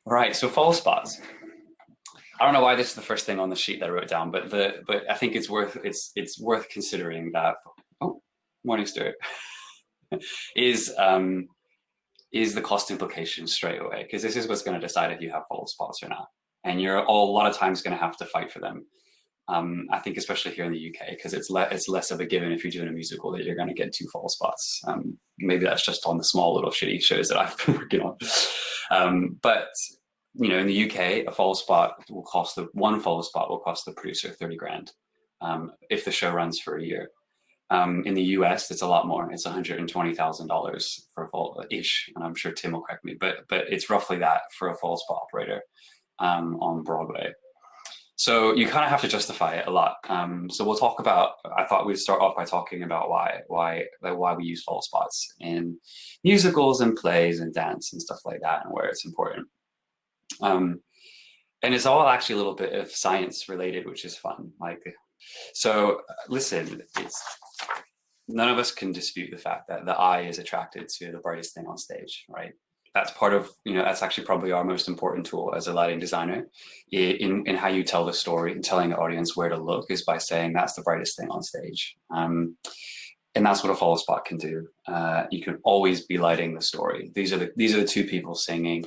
Right. So follow spots. I don't know why this is the first thing on the sheet that I wrote down, but I think it's worth considering that. Oh, morning, Stuart. is is the cost implications straight away, because this is what's going to decide if you have follow spots or not, and you're a lot of times going to have to fight for them. I think especially here in the UK, because it's less of a given if you're doing a musical that you're going to get two follow spots. Maybe that's just on the small little shitty shows that I've been working on. But in the UK, one follow spot will cost the producer 30 grand if the show runs for a year. In the US, it's a lot more. It's $120,000 for a ish, and I'm sure Tim will correct me, but it's roughly that for a follow spot operator on Broadway. So you kind of have to justify it a lot. So we'll talk about. I thought we'd start off by talking about why we use follow spots in musicals and plays and dance and stuff like that, and where it's important. And it's all actually a little bit of science related, which is fun. So listen, none of us can dispute the fact that the eye is attracted to the brightest thing on stage, right? That's part of, that's actually probably our most important tool as a lighting designer in how you tell the story and telling the audience where to look, is by saying that's the brightest thing on stage. And that's what a follow spot can do. You can always be lighting the story. These are the two people singing,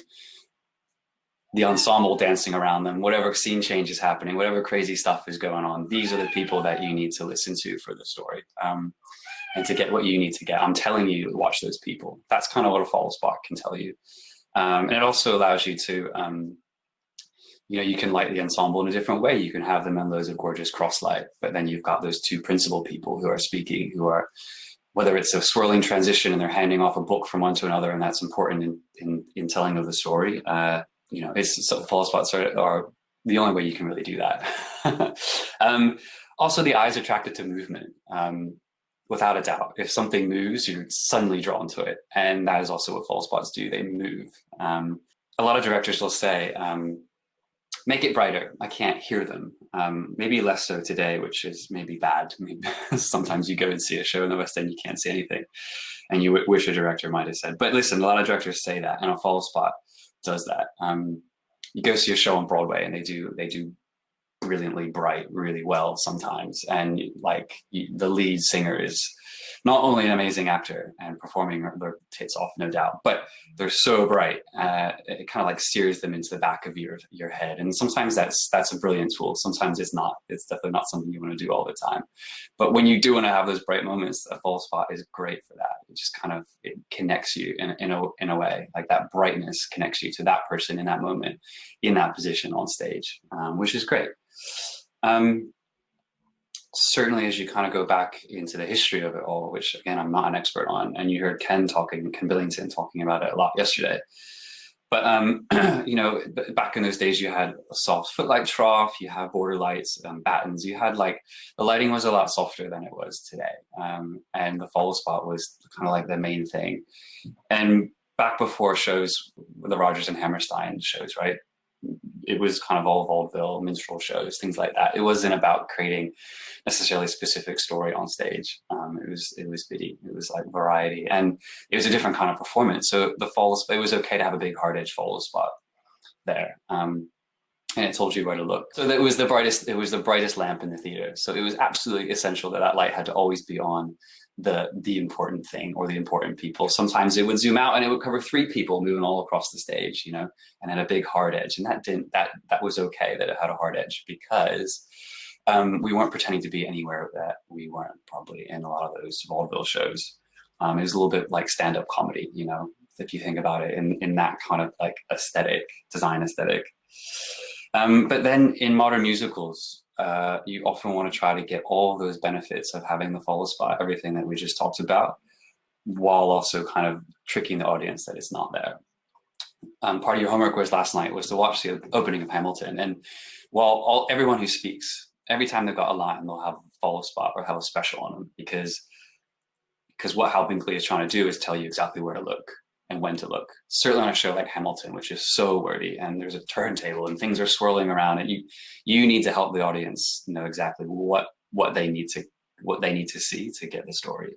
the ensemble dancing around them, whatever scene change is happening, whatever crazy stuff is going on. These are the people that you need to listen to for the story. And to get what you need to get, I'm telling you, watch those people. That's kind of what a follow spot can tell you. And it also allows you to, you can light the ensemble in a different way. You can have them in loads of gorgeous cross light, but then you've got those two principal people who are speaking, whether it's a swirling transition and they're handing off a book from one to another, and that's important in telling of the story. Follow spots are the only way you can really do that. Also, the eye is attracted to movement. Without a doubt, if something moves, you're suddenly drawn to it. And that is also what follow spots do. They move. A lot of directors will say, make it brighter. I can't hear them. Maybe less so today, which is maybe bad. Sometimes you go and see a show in the West End, you can't see anything. And you wish a director might have said. But listen, a lot of directors say that, and a follow spot does that. You go see a show on Broadway, and they do brilliantly bright really well sometimes, and the lead singer is not only an amazing actor and performing their tits off, no doubt, but they're so bright, it kind of steers them into the back of your head. And sometimes that's a brilliant tool. Sometimes it's not. It's definitely not something you want to do all the time. But when you do want to have those bright moments, a follow spot is great for that. It just it connects you in a way, like that brightness connects you to that person in that moment, in that position on stage, which is great. Certainly, as you kind of go back into the history of it all, which again, I'm not an expert on, and you heard Ken Billington talking about it a lot yesterday. But, back in those days, you had a soft footlight trough, you have border lights, battens, you had the lighting was a lot softer than it was today. And the follow spot was kind of the main thing. And back before shows, the Rodgers and Hammerstein shows, right? It was kind of all vaudeville, minstrel shows, things like that. It wasn't about creating necessarily a specific story on stage. It was bitty. It was variety, and it was a different kind of performance. So it was okay to have a big hard edge follow spot there, and it told you where to look. So it was the brightest lamp in the theater. So it was absolutely essential that light had to always be on the important thing or the important people. Sometimes it would zoom out and it would cover 3 people moving all across the stage, and had a big hard edge. And that was okay that it had a hard edge, because we weren't pretending to be anywhere that we weren't probably in a lot of those vaudeville shows. It was a little bit like stand-up comedy, if you think about it in that kind of design aesthetic. But then in modern musicals, you often want to try to get all those benefits of having the follow spot, everything that we just talked about, while also kind of tricking the audience that it's not there. Part of your homework last night was to watch the opening of Hamilton. And while everyone who speaks, every time they've got a line, they'll have a follow spot or have a special on them, because what Hal Binkley is trying to do is tell you exactly where to look and when to look. Certainly on a show like Hamilton, which is so wordy, and there's a turntable and things are swirling around, and you need to help the audience know exactly what they need to see to get the story.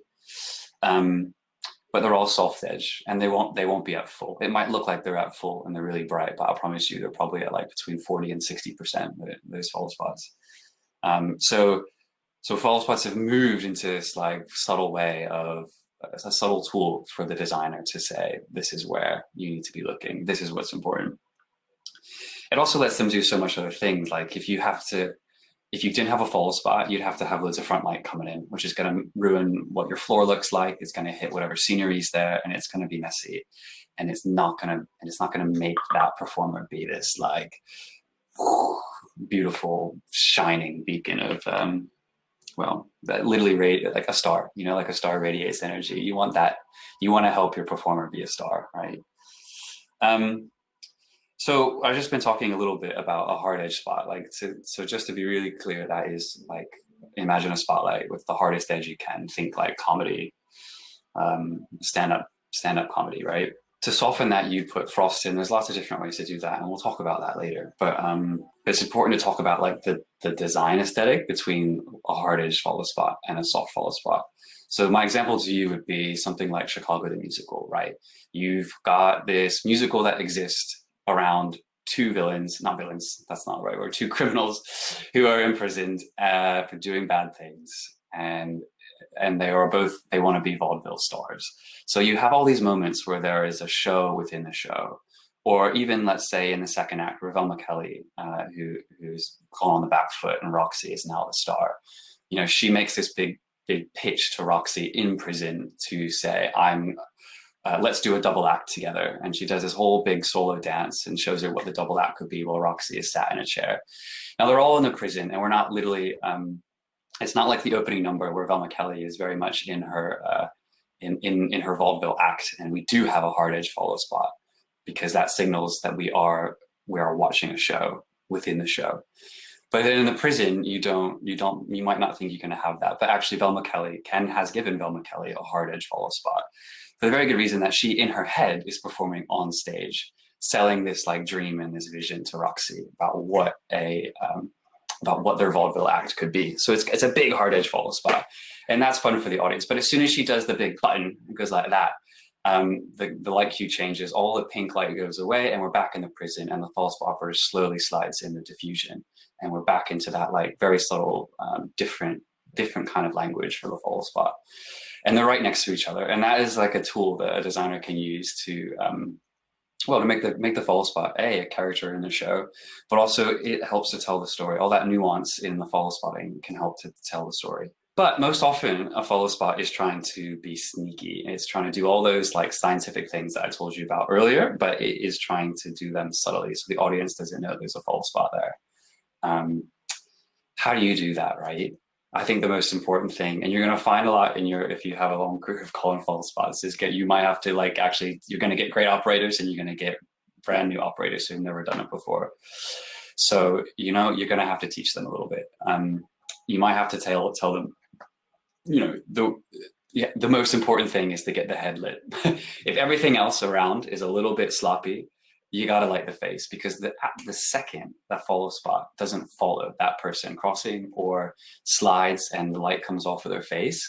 But but they're all soft edge, and they won't be at full. It might look like they're at full and they're really bright, but I promise you they're probably at like between 40 and 60%, those follow spots. So follow spots have moved into this like subtle way of a subtle tool for the designer to say, this is where you need to be looking. This is what's important. It also lets them do so much other things. Like if you didn't have a follow spot, you'd have to have loads of front light coming in, which is going to ruin what your floor looks like. It's going to hit whatever scenery is there, and it's going to be messy, and it's not going to make that performer be this like beautiful shining beacon of well, that literally like a star, you know, like a star radiates energy. You want that. You want to help your performer be a star, right? So I've just been talking a little bit about a hard edge spot. Like, so just to be really clear, that is like, imagine a spotlight with the hardest edge you can. Think like comedy, stand-up comedy, right? To soften that, you put frost in. There's lots of different ways to do that, and we'll talk about that later. But it's important to talk about like the design aesthetic between a hard edge follow spot and a soft follow spot. So my example to you would be something like Chicago the Musical, right? You've got this musical that exists around two villains, not villains, that's not the right word, two criminals who are imprisoned for doing bad things. And they want to be vaudeville stars. So you have all these moments where there is a show within the show, or even let's say in the second act, where Velma Kelly, who's caught on the back foot, and Roxy is now the star. You know, she makes this big pitch to Roxy in prison to say, let's do a double act together. And she does this whole big solo dance and shows her what the double act could be while Roxy is sat in a chair. Now they're all in the prison, and we're not literally, it's not like the opening number where Velma Kelly is very much in her in her vaudeville act, and we do have a hard edge follow spot because that signals that we are watching a show within the show. But then in the prison, you might not think you're going to have that, but actually Velma Kelly, Ken has given Velma Kelly a hard edge follow spot for the very good reason that she in her head is performing on stage, selling this like dream and this vision to Roxy about what their vaudeville act could be. So it's a big hard edge follow spot, and that's fun for the audience. But as soon as she does the big button, it goes like that, the light cue changes, all the pink light goes away, and we're back in the prison, and the follow spot operator slowly slides in the diffusion, and we're back into that like very subtle, different kind of language for the follow spot. And they're right next to each other, and that is like a tool that a designer can use to to make the follow spot a character in the show, but also it helps to tell the story. All that nuance in the follow spotting can help to tell the story. But most often a follow spot is trying to be sneaky. It's trying to do all those like scientific things that I told you about earlier, but it is trying to do them subtly, so the audience doesn't know there's a follow spot there. How do you do that, right? I think the most important thing, and you're going to find a lot if you have a long career of calling follow spots, is you might have to you're going to get great operators, and you're going to get brand new operators who've never done it before. So, you're going to have to teach them a little bit. You might have to tell them, the most important thing is to get the head lit. If everything else around is a little bit sloppy, you got to light the face, because the second that follow spot doesn't follow that person crossing or slides and the light comes off of their face,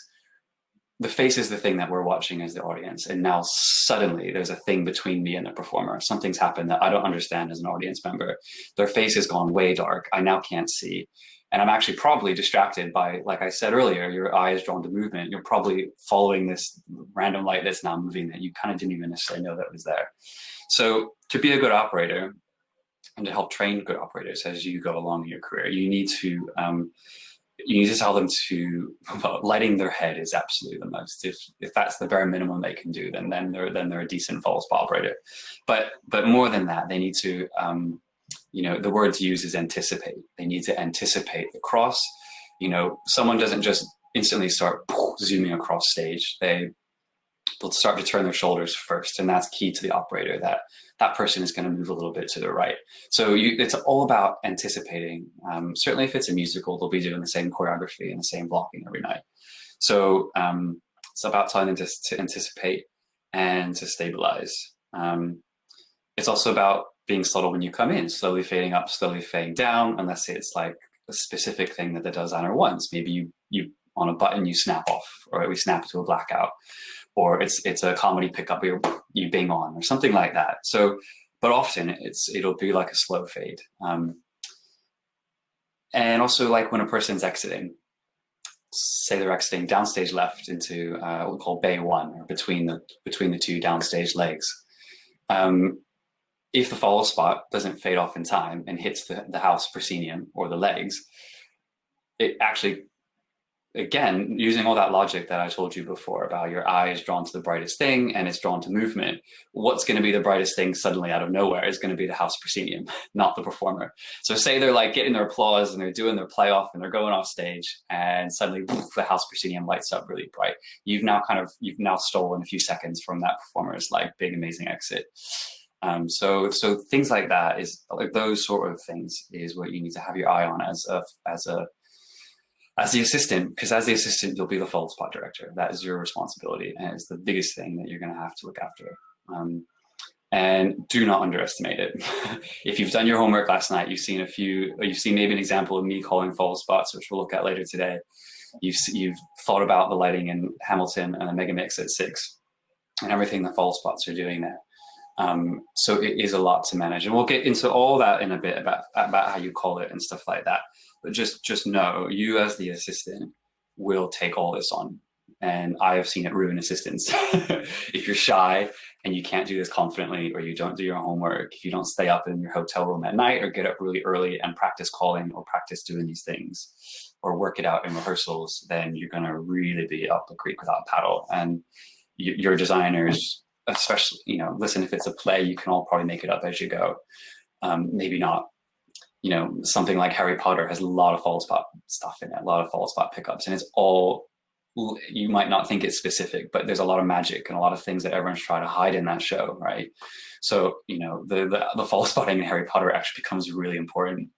the face is the thing that we're watching as the audience. And now suddenly there's a thing between me and the performer. Something's happened that I don't understand as an audience member. Their face has gone way dark. I now can't see. And I'm actually probably distracted by, like I said earlier, your eye is drawn to movement. You're probably following this random light that's now moving that you kind of didn't even necessarily know that was there. So to be a good operator and to help train good operators as you go along in your career, you need to tell them lighting their head is absolutely the most. If that's the bare minimum they can do, then they're a decent follow spot operator. But more than that, they need to the word to use is anticipate. They need to anticipate the cross. Someone doesn't just instantly start zooming across stage. They'll start to turn their shoulders first, and that's key to the operator, that person is going to move a little bit to the right. So it's all about anticipating. Certainly if it's a musical, they'll be doing the same choreography and the same blocking every night. So it's about telling them to anticipate and to stabilize. It's also about being subtle when you come in, slowly fading up, slowly fading down, unless it's like a specific thing that the designer wants. Maybe you on a button, you snap off, or we snap to a blackout. or it's a comedy pickup where you bing on or something like that. So, but often it'll be like a slow fade. And also like when a person's exiting, say they're exiting downstage left into what we call bay one, or between the two downstage legs. If the follow spot doesn't fade off in time and hits the house proscenium or the legs, it actually, again, using all that logic that I told you before about your eye is drawn to the brightest thing and it's drawn to movement, what's going to be the brightest thing suddenly out of nowhere is going to be the house proscenium, not the performer. So say they're like getting their applause and they're doing their playoff and they're going off stage, and suddenly the house proscenium lights up really bright. You've now stolen a few seconds from that performer's like big amazing exit. So things like that, is like those sort of things is what you need to have your eye on as the assistant, because as the assistant, you'll be the follow spot director. That is your responsibility, and it's the biggest thing that you're going to have to look after. And do not underestimate it. If you've done your homework last night, you've seen maybe an example of me calling follow spots, which we'll look at later today. You've thought about the lighting in Hamilton and the Mega Mix at 6, and everything the follow spots are doing there. So it is a lot to manage, and we'll get into all that in a bit about how you call it and stuff like that. But just know, you as the assistant will take all this on. And I have seen it ruin assistants. If you're shy and you can't do this confidently, or you don't do your homework, if you don't stay up in your hotel room at night or get up really early and practice calling or practice doing these things or work it out in rehearsals, then you're going to really be up the creek without a paddle. And your designers, especially, listen, if it's a play, you can all probably make it up as you go. Maybe not. Something like Harry Potter has a lot of follow spot stuff in it, a lot of follow spot pickups, and it's all, you might not think it's specific, but there's a lot of magic and a lot of things that everyone's trying to hide in that show, right? So, the follow spotting in Harry Potter actually becomes really important,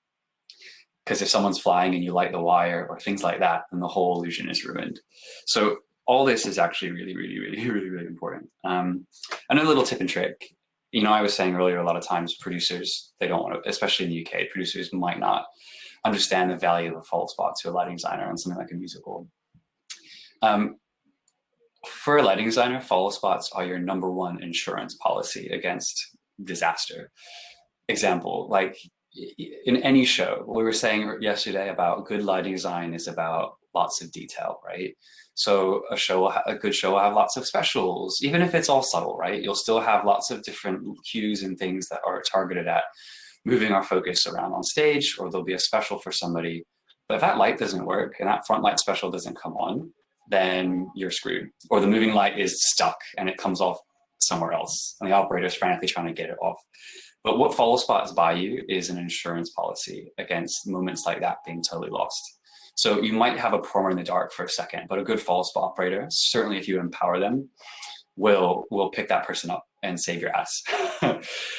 because if someone's flying and you light the wire or things like that, then the whole illusion is ruined. So all this is actually really, really, really, really, really important. Another little tip and trick. I was saying earlier, a lot of times producers, they don't want to, especially in the UK, producers might not understand the value of a follow spot to a lighting designer on something like a musical. For a lighting designer, follow spots are your #1 insurance policy against disaster. Example, like in any show, we were saying yesterday about good lighting design is about lots of detail, right? So a good show will have lots of specials, even if it's all subtle, right? You'll still have lots of different cues and things that are targeted at moving our focus around on stage, or there'll be a special for somebody. But if that light doesn't work and that front light special doesn't come on, then you're screwed. Or the moving light is stuck and it comes off somewhere else, and the operator's frantically trying to get it off. But what follow spots buy you is an insurance policy against moments like that being totally lost. So you might have a performer in the dark for a second, but a good follow spot operator, certainly if you empower them, will pick that person up and save your ass.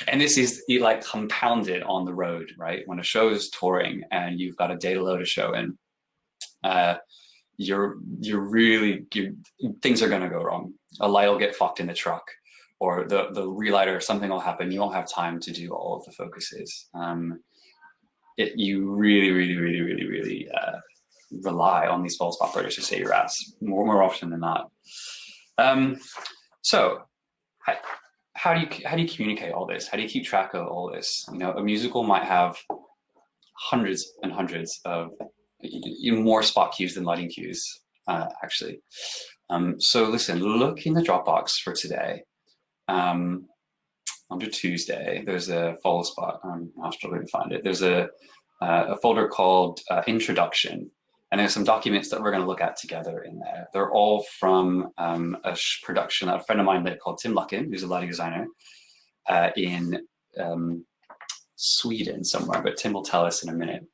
And this is like compounded on the road, right? When a show is touring and you've got a day to load a show in, things are going to go wrong. A light will get fucked in the truck, or the relighter, something will happen. You won't have time to do all of the focuses. You really, really, really, really, really rely on these follow spot operators to save your ass more often than not. So how do you communicate all this? How do you keep track of all this? A musical might have hundreds and hundreds of more spot cues than lighting cues, actually. So listen, look in the Dropbox for today. Under Tuesday, there's a follow spot. I'll struggle to find it. There's a folder called Introduction, and there's some documents that we're going to look at together in there. They're all from a production that a friend of mine did called Tim Luckin, who's a lighting designer in Sweden somewhere, but Tim will tell us in a minute.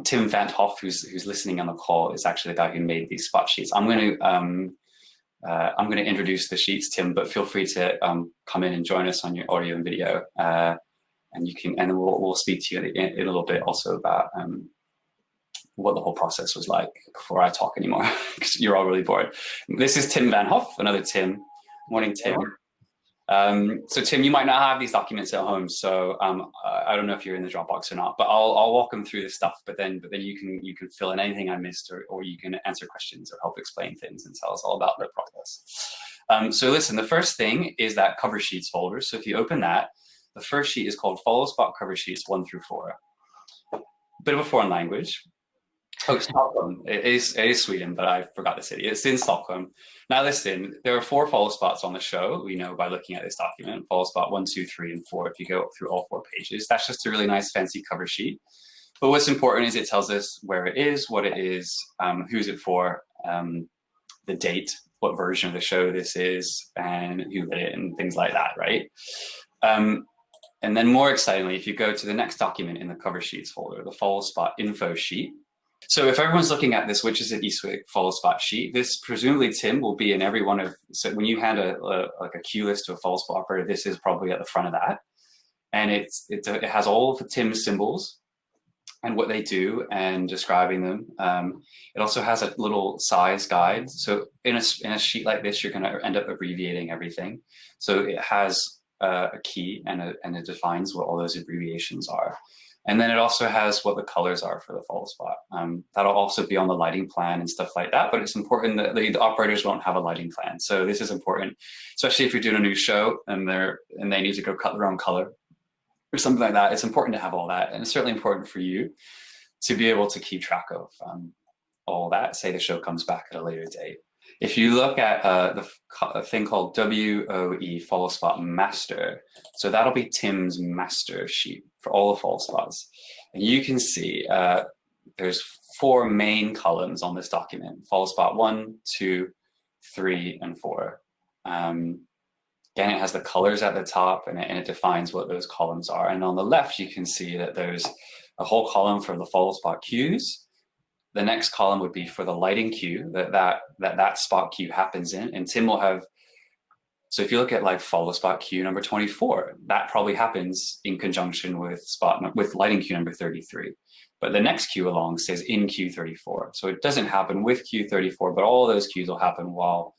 Tim Van Hoff, who's listening on the call, is actually the guy who made these spot sheets. I'm going to introduce the sheets, Tim, but feel free to come in and join us on your audio and video, and we'll speak to you in a little bit also about what the whole process was like before I talk anymore, because you're all really bored. This is Tim Van Hoff, another Tim. Morning, Tim. So Tim, you might not have these documents at home, so I don't know if you're in the Dropbox or not, but I'll walk them through this stuff. But then you can fill in anything I missed, or you can answer questions or help explain things and tell us all about the process. So listen, the first thing is that cover sheets folder. So if you open that, the first sheet is called Followspot cover sheets 1 through 4. Bit of a foreign language. Oh, Stockholm. It is Sweden, but I forgot the city. It's in Stockholm. Now listen, there are 4 follow spots on the show. We know by looking at this document, follow spot 1, 2, 3, and 4. If you go through all 4 pages, that's just a really nice fancy cover sheet. But what's important is it tells us where it is, what it is, who's it for, the date, what version of the show this is, and who did it, and things like that, right? And then more excitingly, if you go to the next document in the cover sheets folder, the follow spot info sheet. So if everyone's looking at this Witches at Eastwick follow spot sheet, this presumably, Tim, will be in every one of, so when you hand like a queue list to a follow spot operator, this is probably at the front of that. And it has all of Tim's symbols and what they do and describing them. It also has a little size guide. So in a sheet like this, you're gonna end up abbreviating everything. So it has a key and it defines what all those abbreviations are. And then it also has what the colors are for the follow spot. That'll also be on the lighting plan and stuff like that, but it's important that the operators won't have a lighting plan. So this is important, especially if you're doing a new show and they need to go cut their own color or something like that. It's important to have all that. And it's certainly important for you to be able to keep track of all that, say the show comes back at a later date. If you look at the thing called WOE follow spot master, so that'll be Tim's master sheet for all the follow spots. And you can see there's 4 main columns on this document: follow spot 1, 2, 3, and 4. Again, it has the colors at the top and it defines what those columns are. And on the left, you can see that there's a whole column for the follow spot queues. The next column would be for the lighting queue that spot queue happens in, and Tim will have. So if you look at like follow spot queue number 24, that probably happens in conjunction with lighting queue number 33. But the next queue along says in queue 34, so it doesn't happen with queue 34, but all those queues will happen while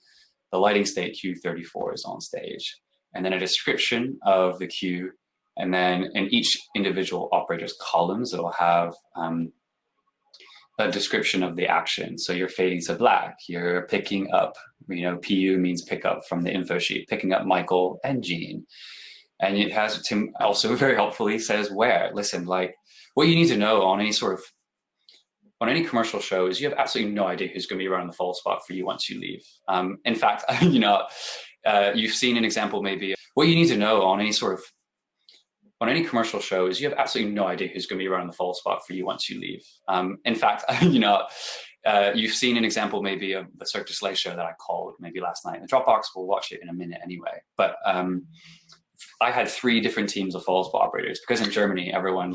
the lighting state queue 34 is on stage, and then a description of the queue, and then in each individual operator's columns, it'll have a description of the action. So you're fading to black, you're picking up, PU means pick up from the info sheet, picking up Michael and Jean. And it has, Tim also very helpfully says where. Listen, like what you need to know on any commercial show is you have absolutely no idea who's going to be running the follow spot for you once you leave. In fact, you've seen an example maybe. What you need to know on any commercial show is you have absolutely no idea who's going to be running the follow spot for you once you leave. In fact, you've seen an example maybe of the Cirque du Soleil show that I called maybe last night in the Dropbox. We'll watch it in a minute anyway. But I had 3 different teams of follow spot operators because in Germany, everyone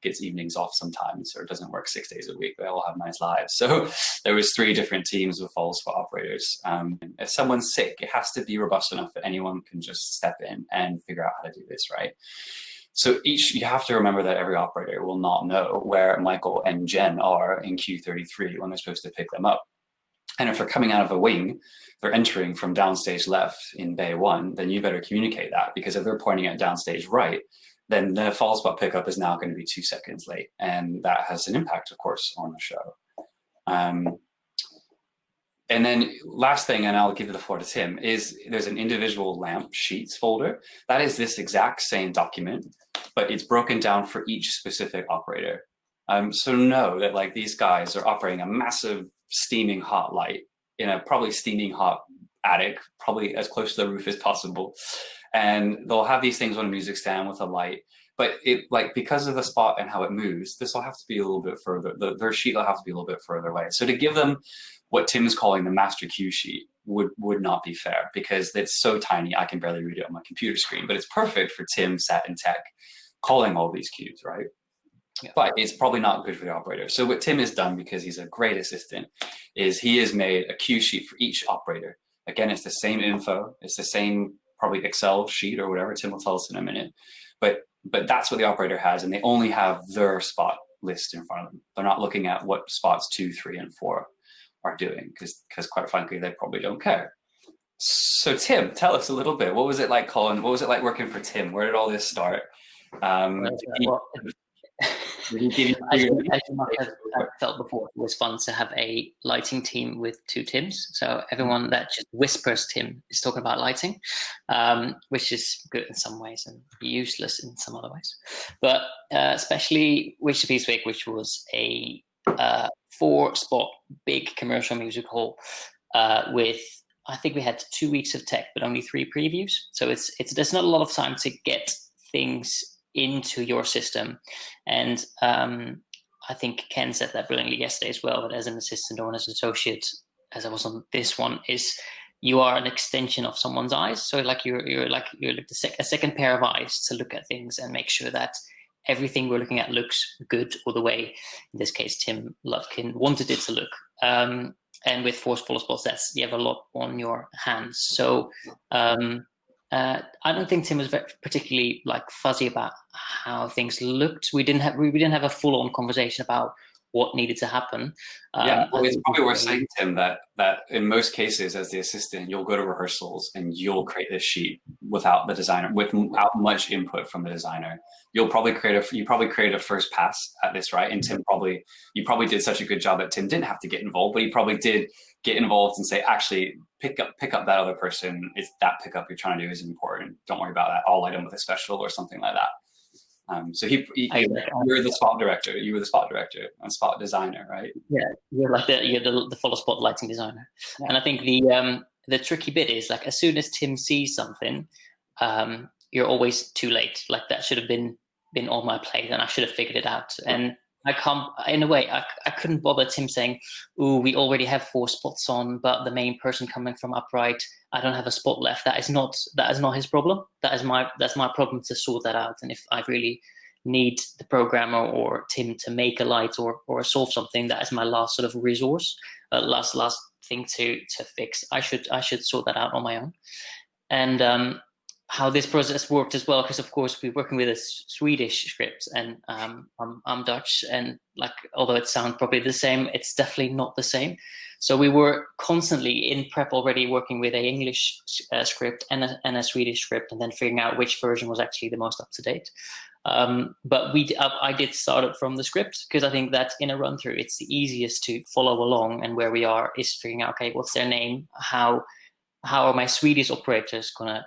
gets evenings off sometimes or doesn't work 6 days a week. They all have nice lives. So there was 3 different teams of follow spot operators. If someone's sick, it has to be robust enough that anyone can just step in and figure out how to do this, right? So you have to remember that every operator will not know where Michael and Jen are in Q33 when they're supposed to pick them up. And if they're coming out of a wing, they're entering from downstage left in bay 1, then you better communicate that, because if they're pointing at downstage right, then the follow spot pickup is now going to be 2 seconds late. And that has an impact, of course, on the show. And then last thing, and I'll give the floor to Tim, is there's an individual lamp sheets folder. That is this exact same document, but it's broken down for each specific operator. So know that these guys are operating a massive steaming hot light in a probably steaming hot attic, probably as close to the roof as possible. And they'll have these things on a music stand with a light. But because of the spot and how it moves, this will have to be a little bit further. Their sheet will have to be a little bit further away. So to give them what Tim is calling the master queue sheet would not be fair, because it's so tiny I can barely read it on my computer screen. But it's perfect for Tim sat in tech calling all these queues, right? Yeah. But it's probably not good for the operator. So what Tim has done, because he's a great assistant, is he has made a queue sheet for each operator. Again, it's the same info. It's the same probably Excel sheet or whatever. Tim will tell us in a minute. But that's what the operator has, and they only have their spot list in front of them. They're not looking at what spots 2, 3, and 4 are doing, because quite frankly, they probably don't care. So Tim, tell us a little bit. What was it like, Colin? What was it like working for Tim? Where did all this start? Well, Did he, well, did he give you as free you, as you must have rein? felt before, it was fun to have a lighting team with two Tims. So everyone that just whispers Tim is talking about lighting, which is good in some ways and useless in some other ways. But especially Wish the Peace Week, which was a 4-spot big commercial music hall with, I think we had 2 weeks of tech, but only 3 previews. So it's there's not a lot of time to get things into your system. And I think Ken said that brilliantly yesterday as well, that as an assistant or as an associate, as I was on this one, is you are an extension of someone's eyes. So like you're like a second pair of eyes to look at things and make sure that everything we're looking at looks good, or the way, in this case, Tim Lutkin wanted it to look. And with Followspots, that's, you have a lot on your hands. So I don't think Tim was particularly like fuzzy about how things looked. We didn't have a full on conversation about what needed to happen. Yeah, well, it's probably worth saying, Tim, that in most cases, as the assistant, you'll go to rehearsals and you'll create this sheet without the designer, without much input from the designer. You probably create a first pass at this, right? And you probably did such a good job that Tim didn't have to get involved, but he probably did get involved and say, actually, pick up that other person. It's that pickup you're trying to do is important. Don't worry about that. I'll light him with a special or something like that. So you were the spot director. You were the spot director and spot designer, right? Yeah, you're the Followspot lighting designer. Yeah. And I think the tricky bit is, like, as soon as Tim sees something, you're always too late. Like, that should have been on my plate, and I should have figured it out. And I can't, in a way, I couldn't bother Tim saying, "Ooh, we already have 4 spots on, but the main person coming from upright, I don't have a spot left." That is not his problem. That's my problem to sort that out. And if I really need the programmer or Tim to make a light or solve something, that is my last sort of resource, last thing to fix. I should sort that out on my own. And how this process worked as well, because of course we're working with a Swedish script, and I'm Dutch, and like, although it sounds probably the same, it's definitely not the same. So we were constantly in prep already working with a English script and a Swedish script, and then figuring out which version was actually the most up to date. But I did start it from the script, because I think that in a run through, it's the easiest to follow along, and where we are is figuring out, okay, what's their name? How are my Swedish operators gonna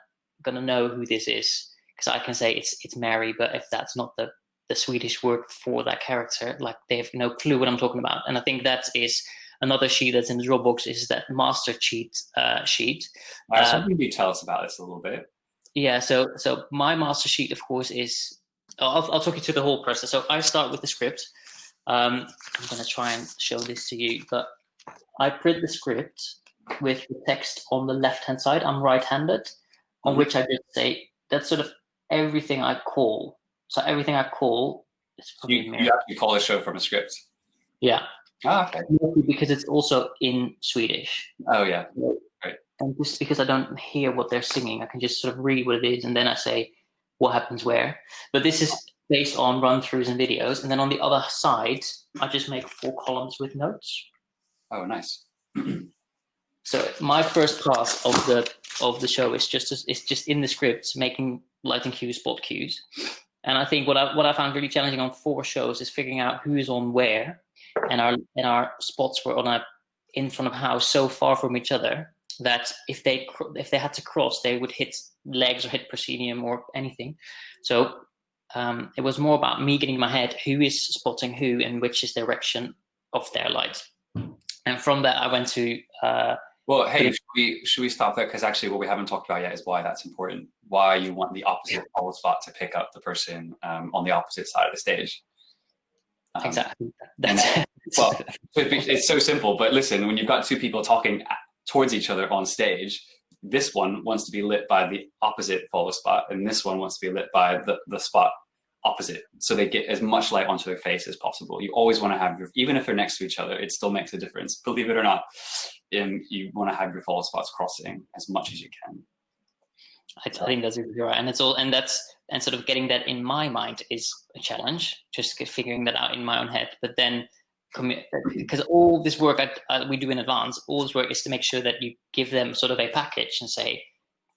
know who this is? Because I can say it's Mary, but if that's not the Swedish word for that character, like, they have no clue what I'm talking about. And I think that is another sheet that's in the Dropbox, is that master sheet. So maybe tell us about this a little bit. Yeah, so my master sheet, of course, is, I'll talk you through the whole process. So I start with the script. I'm going to try and show this to you, but I print the script with the text on the left-hand side. I'm right-handed, on which I just say, that's sort of everything I call. So everything I call is probably you actually call a show from a script. Yeah. Ah, okay. Because it's also in Swedish. Oh, yeah. Right. And just because I don't hear what they're singing, I can just sort of read what it is, and then I say what happens where. But this is based on run-throughs and videos. And then on the other side, I just make 4 columns with notes. Oh, nice. So my first pass of the show is just in the script, making lighting cues, spot cues. And I think what I found really challenging on 4 shows is figuring out who is on where, and our spots were in front of house so far from each other that if they had to cross, they would hit legs or hit proscenium or anything. So it was more about me getting in my head who is spotting who and which is direction of their light. And from that, I went to. Well, hey, should we stop there? Because actually, what we haven't talked about yet is why that's important. Why you want the opposite follow spot to pick up the person on the opposite side of the stage. Exactly. Well, it's so simple. But listen, when you've got 2 people talking towards each other on stage, this one wants to be lit by the opposite follow spot, and this one wants to be lit by the spot opposite, so they get as much light onto their face as possible. You always want to have even if they're next to each other, it still makes a difference. Believe it or not, you want to have your follow spots crossing as much as you can. I think that's exactly right, and sort of getting that in my mind is a challenge, just figuring that out in my own head. But then because all this work we do in advance, all this work is to make sure that you give them sort of a package and say,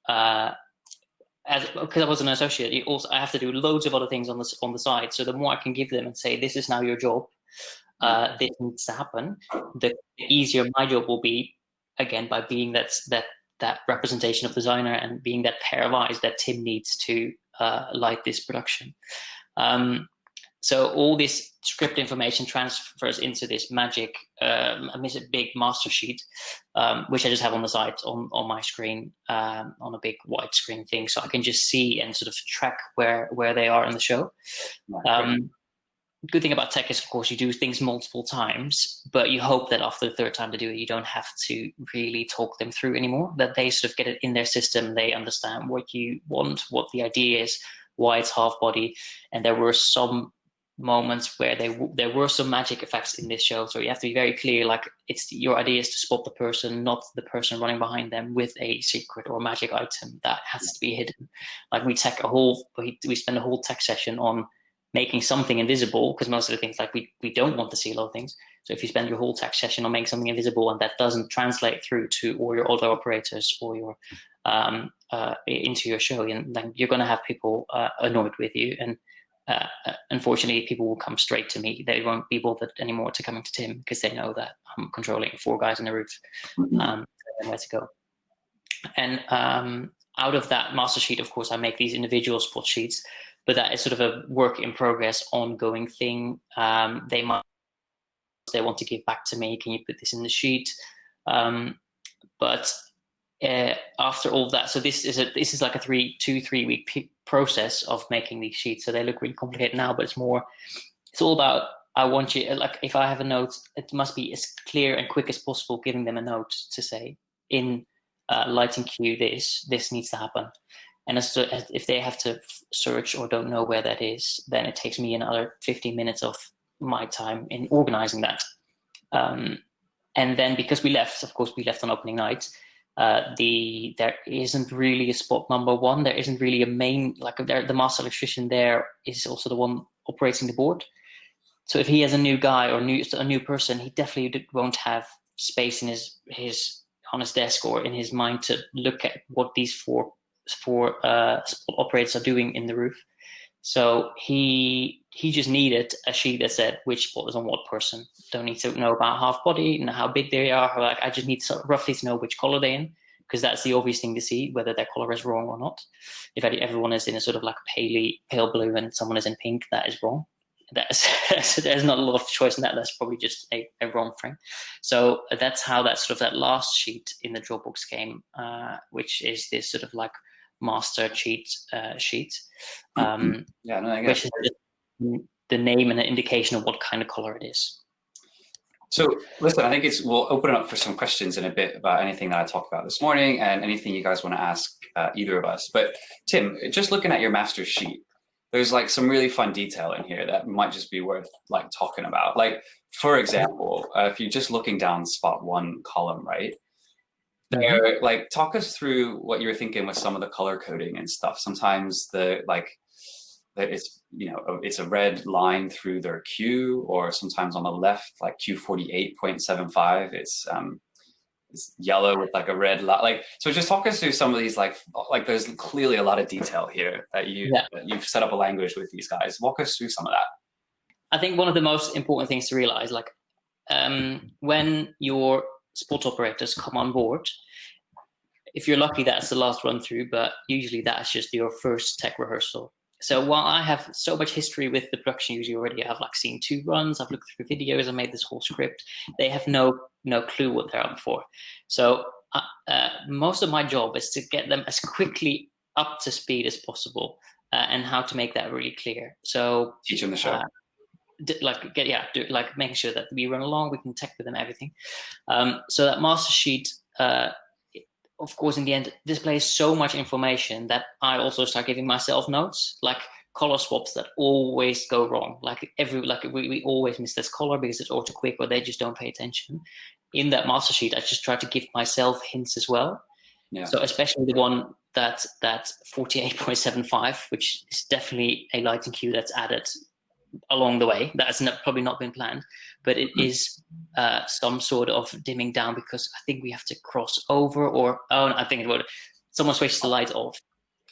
because I was an associate, I have to do loads of other things on the side. So the more I can give them and say, this is now your job, this needs to happen, the easier my job will be, again, by being that representation of designer and being that pair of eyes that Tim needs to light this production. So all this script information transfers into this magic, big master sheet, which I just have on the side on my screen, on a big widescreen thing, so I can just see and sort of track where they are in the show. Good thing about tech is, of course, you do things multiple times, but you hope that after the third time to do it, you don't have to really talk them through anymore, that they sort of get it in their system, they understand what you want, what the idea is, why it's half body. And there were some moments where there were some magic effects in this show, so you have to be very clear, like, your idea is to spot the person, not the person running behind them with a secret or magic item that has to be hidden. Like, we spend a whole tech session on making something invisible, because most of the things, like, we don't want to see a lot of things. So if you spend your whole tech session on making something invisible and that doesn't translate through to all your other operators or your into your show, then you're going to have people annoyed with you. And unfortunately, people will come straight to me. They won't be bothered anymore to coming to Tim, because they know that I'm controlling 4 guys on the roof, and where to go. And out of that master sheet, of course, I make these individual spot sheets, but that is sort of a work in progress, ongoing thing. They want to give back to me. Can you put this in the sheet? But after all that, so this is like a 3 week process of making these sheets. So they look really complicated now, but it's all about, I want you, like, if I have a note, it must be as clear and quick as possible, giving them a note to say, in lighting cue, this needs to happen. And as if they have to search or don't know where that is, then it takes me another 15 minutes of my time in organizing that. And then, because we left on opening night, there isn't really a spot number 1. There isn't really a main, like, the master electrician there is also the one operating the board. So if he has a new guy or a new person, he definitely won't have space in his on his desk or in his mind to look at what these four spot operators are doing in the roof. So he just needed a sheet that said which spot is on what person. Don't need to know about half body and how big they are. Like, I just need roughly to know which color they're in, because that's the obvious thing to see, whether their color is wrong or not. If everyone is in a sort of like pale blue and someone is in pink, that is wrong. There's not a lot of choice in that. That's probably just a wrong thing. So that's how that last sheet in the Dropbox came, which is this sort of like master sheet, which is the name and an indication of what kind of color it is. So listen, I think we'll open it up for some questions in a bit about anything that I talked about this morning and anything you guys want to ask either of us. But Tim, just looking at your master sheet, there's like some really fun detail in here that might just be worth like talking about. Like, for example, if you're just looking down spot 1 column, right? There, like, talk us through what you were thinking with some of the color coding and stuff. Sometimes it's a red line through their Q, or sometimes on the left, like Q48.75, it's yellow with like a red line. Like, so just talk us through some of these, like there's clearly a lot of detail here that you've set up a language with these guys. Walk us through some of that. I think one of the most important things to realize, like, when your spot operators come on board, if you're lucky, that's the last run through, but usually that's just your first tech rehearsal. So while I have so much history with the production, usually already I've like seen 2 runs, I've looked through videos, I made this whole script, they have no clue what they're up for. So most of my job is to get them as quickly up to speed as possible, and how to make that really clear. So teach them the show. Making sure that we run along, we can tech with them, everything. So that master sheet, of course, in the end, displays so much information that I also start giving myself notes, like color swaps that always go wrong. We always miss this color because it's auto quick, or they just don't pay attention. In that master sheet, I just try to give myself hints as well. Yeah. So especially the one that 48.75, which is definitely a lighting cue that's added along the way. That has probably not been planned, but it is some sort of dimming down because I think we have to cross over, or I think about it. Someone switches the lights off.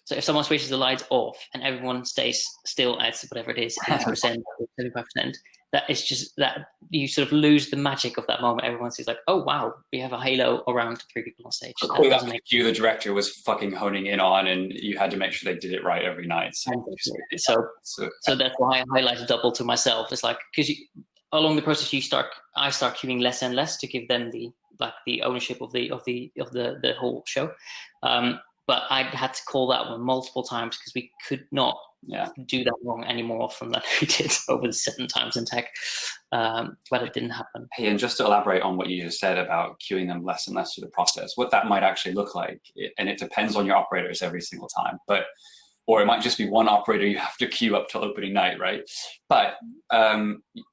So if someone switches the lights off and everyone stays still at whatever it is, 80% or 75%, that is just that you sort of lose the magic of that moment. Everyone sees like, oh wow, we have a halo around 3 people on stage. That doesn't make you, the director, was fucking honing in on, and you had to make sure they did it right every night. So that's why I highlighted double to myself. It's like, because along the process I start queuing less and less to give them the ownership of the whole show. But I had to call that one multiple times because we could not do that wrong any more often than we did over the 7 times in tech. But it didn't happen. Hey, and just to elaborate on what you just said about queuing them less and less through the process, what that might actually look like, and it depends on your operators every single time, or it might just be one operator you have to queue up till opening night, right? But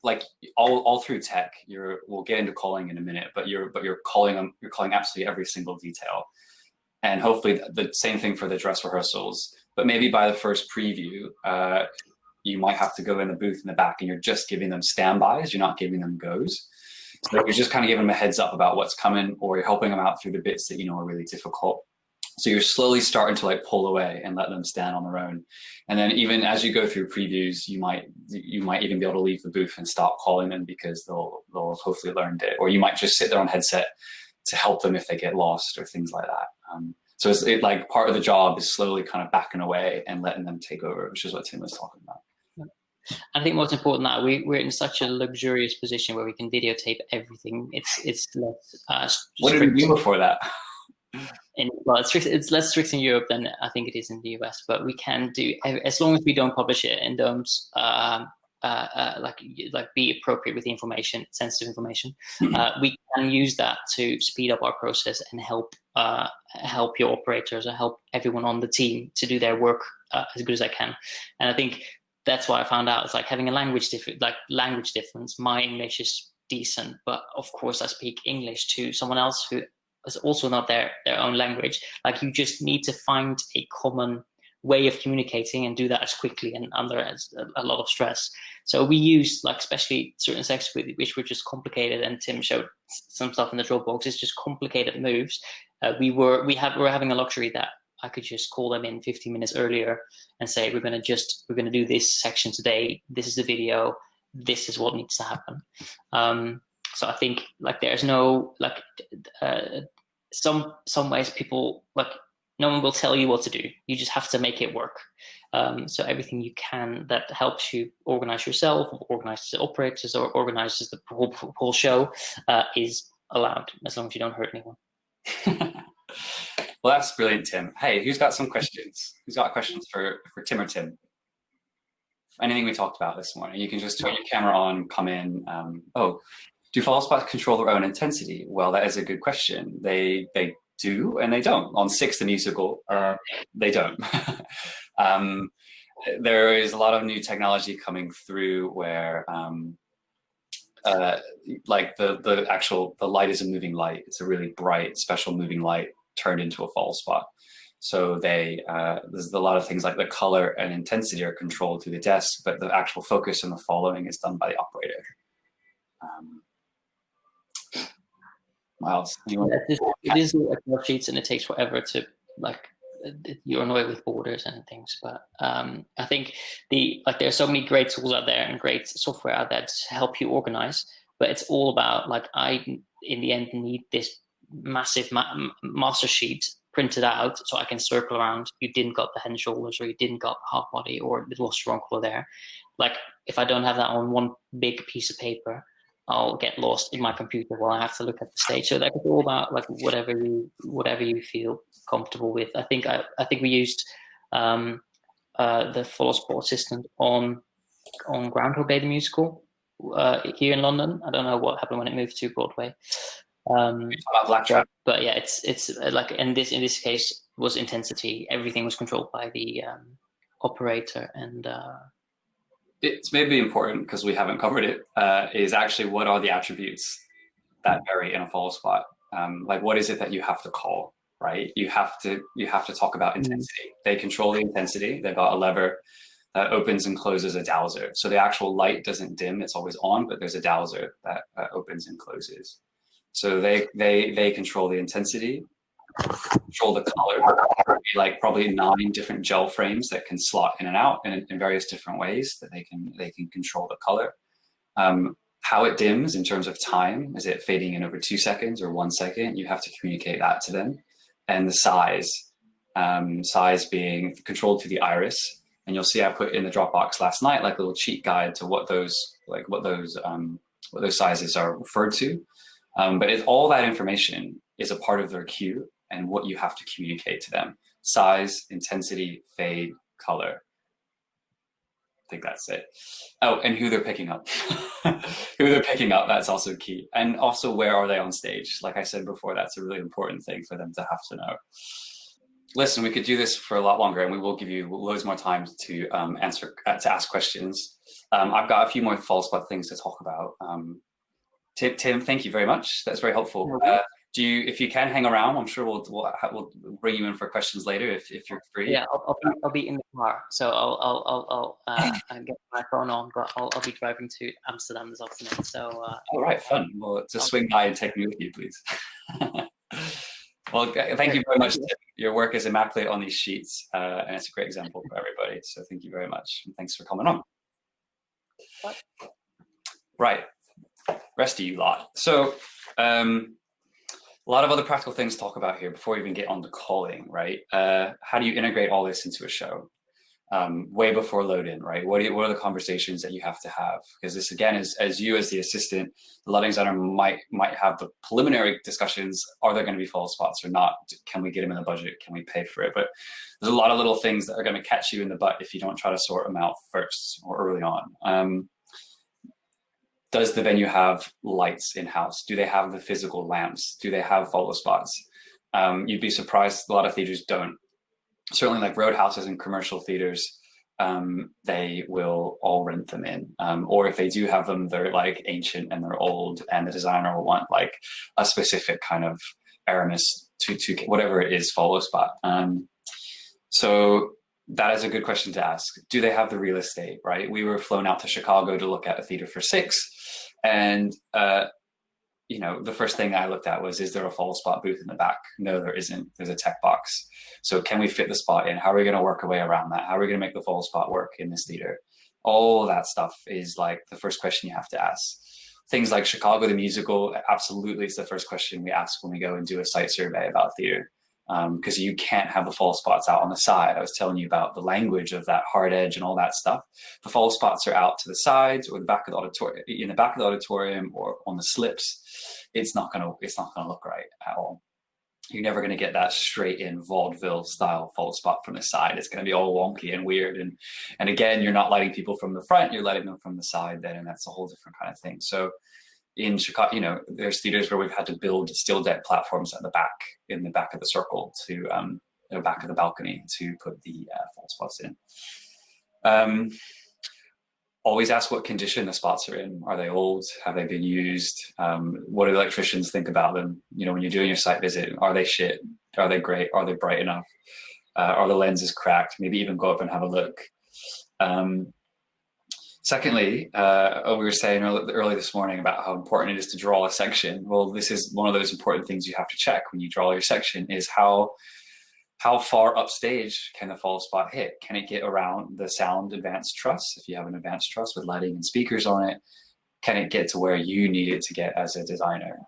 like all through tech, we'll get into calling in a minute, but you're calling absolutely every single detail. And hopefully the same thing for the dress rehearsals, but maybe by the first preview, you might have to go in the booth in the back and you're just giving them standbys, you're not giving them goes. So you're just kind of giving them a heads up about what's coming, or you're helping them out through the bits that you know are really difficult. So you're slowly starting to like pull away and let them stand on their own. And then even as you go through previews, you might even be able to leave the booth and stop calling them because they'll hopefully learned it. Or you might just sit there on headset to help them if they get lost or things like that. So it's like part of the job is slowly kind of backing away and letting them take over, which is what Tim was talking about. I think most important now, we're in such a luxurious position where we can videotape everything. It's less what did we do before that? It's less strict in Europe than I think it is in the US, but we can do, as long as we don't publish it and don't be appropriate with the information, sensitive information, we can use that to speed up our process and help your operators or help everyone on the team to do their work as good as I can. And I think that's why I found out it's like having a language difference. My English is decent, but of course I speak English to someone else who is also not their own language. Like you just need to find a common way of communicating and do that as quickly and under a lot of stress. So we use like especially certain sections which were just complicated, and Tim showed some stuff in the Dropbox. It's just complicated moves. We're having a luxury that I could just call them in 15 minutes earlier and say we're going to do this section today. This is the video. This is what needs to happen. So I think like there's no like some ways people like no one will tell you what to do. You just have to make it work. So everything you can that helps you organize yourself, organizes the operators, or organizes the whole show is allowed, as long as you don't hurt anyone. Well, that's brilliant, Tim. Hey, who's got some questions? Who's got questions for Tim or Tim? Anything we talked about this morning? You can just turn your camera on, come in. Do Followspot control their own intensity? Well, that is a good question. They do and they don't. On Six the Musical, they don't. There is a lot of new technology coming through where like the light is a moving light. It's a really bright, special moving light turned into a follow spot. So there's a lot of things like the color and intensity are controlled through the desk, but the actual focus and the following is done by the operator. Miles, it is like sheets, and it takes forever to like. You're annoyed with borders and things, but I think there are so many great tools out there and great software out there to help you organize. But it's all about like in the end need this massive master sheet printed out so I can circle around. You didn't got the head and shoulders, or you didn't got half body, or it was wrong color there. Like if I don't have that on one big piece of paper, I'll get lost in my computer while I have to look at the stage. So that's all about like whatever you feel comfortable with. I think we used the Followspot assistant on Groundhog Day the musical here in London. I don't know what happened when it moved to Broadway. Blacktrap. But yeah, it's like in this case was intensity. Everything was controlled by the operator, and it's maybe important because we haven't covered it. Is actually what are the attributes that vary in a follow spot? Like what is it that you have to call, right? You have to talk about intensity. They control the intensity. They've got a lever that opens and closes a dowser. So the actual light doesn't dim, it's always on, but there's a dowser that opens and closes. So they control the intensity, control the color, like probably 9 different gel frames that can slot in and out in various different ways that they can control the color. How it dims in terms of time, is it fading in over 2 seconds or 1 second? You have to communicate that to them. And the size being controlled through the iris. And you'll see I put in the Dropbox last night like a little cheat guide to what those sizes are referred to. But all that information is a part of their cue and what you have to communicate to them: size, intensity, fade, color. I think that's it. Oh, and who they're picking up. Who they're picking up, that's also key. And also, where are they on stage? Like I said before, that's a really important thing for them to have to know. Listen, we could do this for a lot longer, and we will give you loads more time to ask questions. I've got a few more Followspot things to talk about. Tim, thank you very much. That's very helpful. If you can hang around, I'm sure we'll bring you in for questions later if you're free. Yeah, I'll be in the car, so I'll get my phone on. But I'll be driving to Amsterdam this afternoon. So. All right, fun. Well, just swing by and take me with you, please. Well, thank you very much. Tim. Your work is immaculate on these sheets, and it's a great example for everybody. So thank you very much, and thanks for coming on. Right, rest of you lot. So. A lot of other practical things to talk about here before we even get on to calling, right? How do you integrate all this into a show? Way before load in, right? What are the conversations that you have to have? Because this, again, is as you as the assistant, the lighting designer might have the preliminary discussions. Are there going to be follow spots or not? Can we get them in the budget? Can we pay for it? But there's a lot of little things that are going to catch you in the butt if you don't try to sort them out first or early on. Does the venue have lights in-house? Do they have the physical lamps? Do they have follow spots? You'd be surprised, a lot of theaters don't. Certainly like roadhouses and commercial theaters, they will all rent them in. Or if they do have them, they're like ancient and they're old, and the designer will want like a specific kind of Aramis to whatever it is follow spot. So that is a good question to ask. Do they have the real estate, right? We were flown out to Chicago to look at a theater for 6. And, the first thing I looked at was, is there a follow spot booth in the back? No, there isn't. There's a tech box. So can we fit the spot in? How are we going to work our way around that? How are we going to make the follow spot work in this theater? All that stuff is like the first question you have to ask. Things like Chicago, the musical, absolutely is the first question we ask when we go and do a site survey about theater. Because you can't have the follow spots out on the side. I was telling you about the language of that hard edge and all that stuff. The follow spots are out to the sides or the back of the auditorium, in the back of the auditorium or on the slips. It's not gonna look right at all. You're never gonna get that straight in vaudeville style follow spot from the side. It's gonna be all wonky and weird. And again, you're not lighting people from the front, you're lighting them from the side then, and that's a whole different kind of thing. So in Chicago, there's theaters where we've had to build steel deck platforms at the back, in the back of the circle, to the back of the balcony to put the follow spots in. Always ask what condition the spots are in. Are they old? Have they been used? What do the electricians think about them? When you're doing your site visit, are they shit? Are they great? Are they bright enough? Are the lenses cracked? Maybe even go up and have a look. Secondly, we were saying early this morning about how important it is to draw a section. Well, this is one of those important things you have to check when you draw your section, is how far upstage can the follow spot hit? Can it get around the sound advanced truss? If you have an advanced truss with lighting and speakers on it, can it get to where you need it to get as a designer?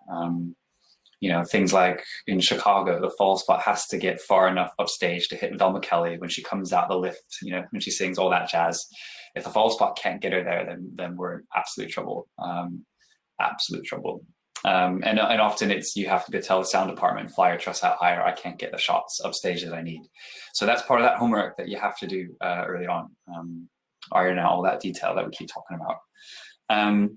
Things like in Chicago, the follow spot has to get far enough upstage to hit Velma Kelly when she comes out the lift, when she sings all that jazz. If the follow spot can't get her there, then we're in absolute trouble. Absolute trouble. And often you have to go tell the sound department, fly your truss out higher. I can't get the shots upstage that I need. So that's part of that homework that you have to do early on. Iron out all that detail that we keep talking about.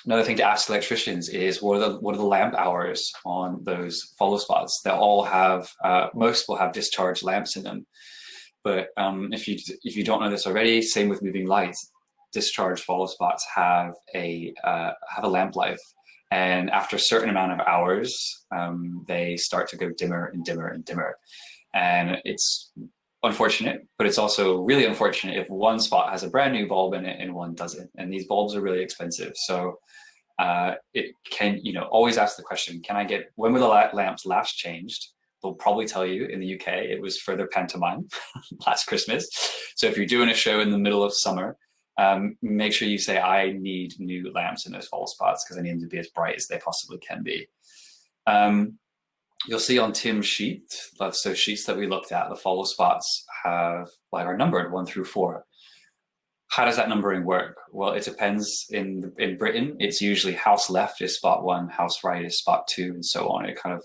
Another thing to ask electricians is, what are the lamp hours on those follow spots? They'll all have, most will have discharge lamps in them. But if you don't know this already, same with moving lights. Discharge follow spots have a lamp life, and after a certain amount of hours, they start to go dimmer and dimmer and dimmer. And it's unfortunate, but it's also really unfortunate if one spot has a brand new bulb in it and one doesn't. And these bulbs are really expensive. So it can, always ask the question, when were the lamps last changed? They'll probably tell you in the UK, it was for their pantomime last Christmas. So if you're doing a show in the middle of summer, make sure you say, I need new lamps in those follow spots because I need them to be as bright as they possibly can be. You'll see on Tim's sheet, so sheets that we looked at, the follow spots are numbered 1 through 4. How does that numbering work? Well, it depends. In Britain, it's usually house left is spot 1, house right is spot 2, and so on. It kind of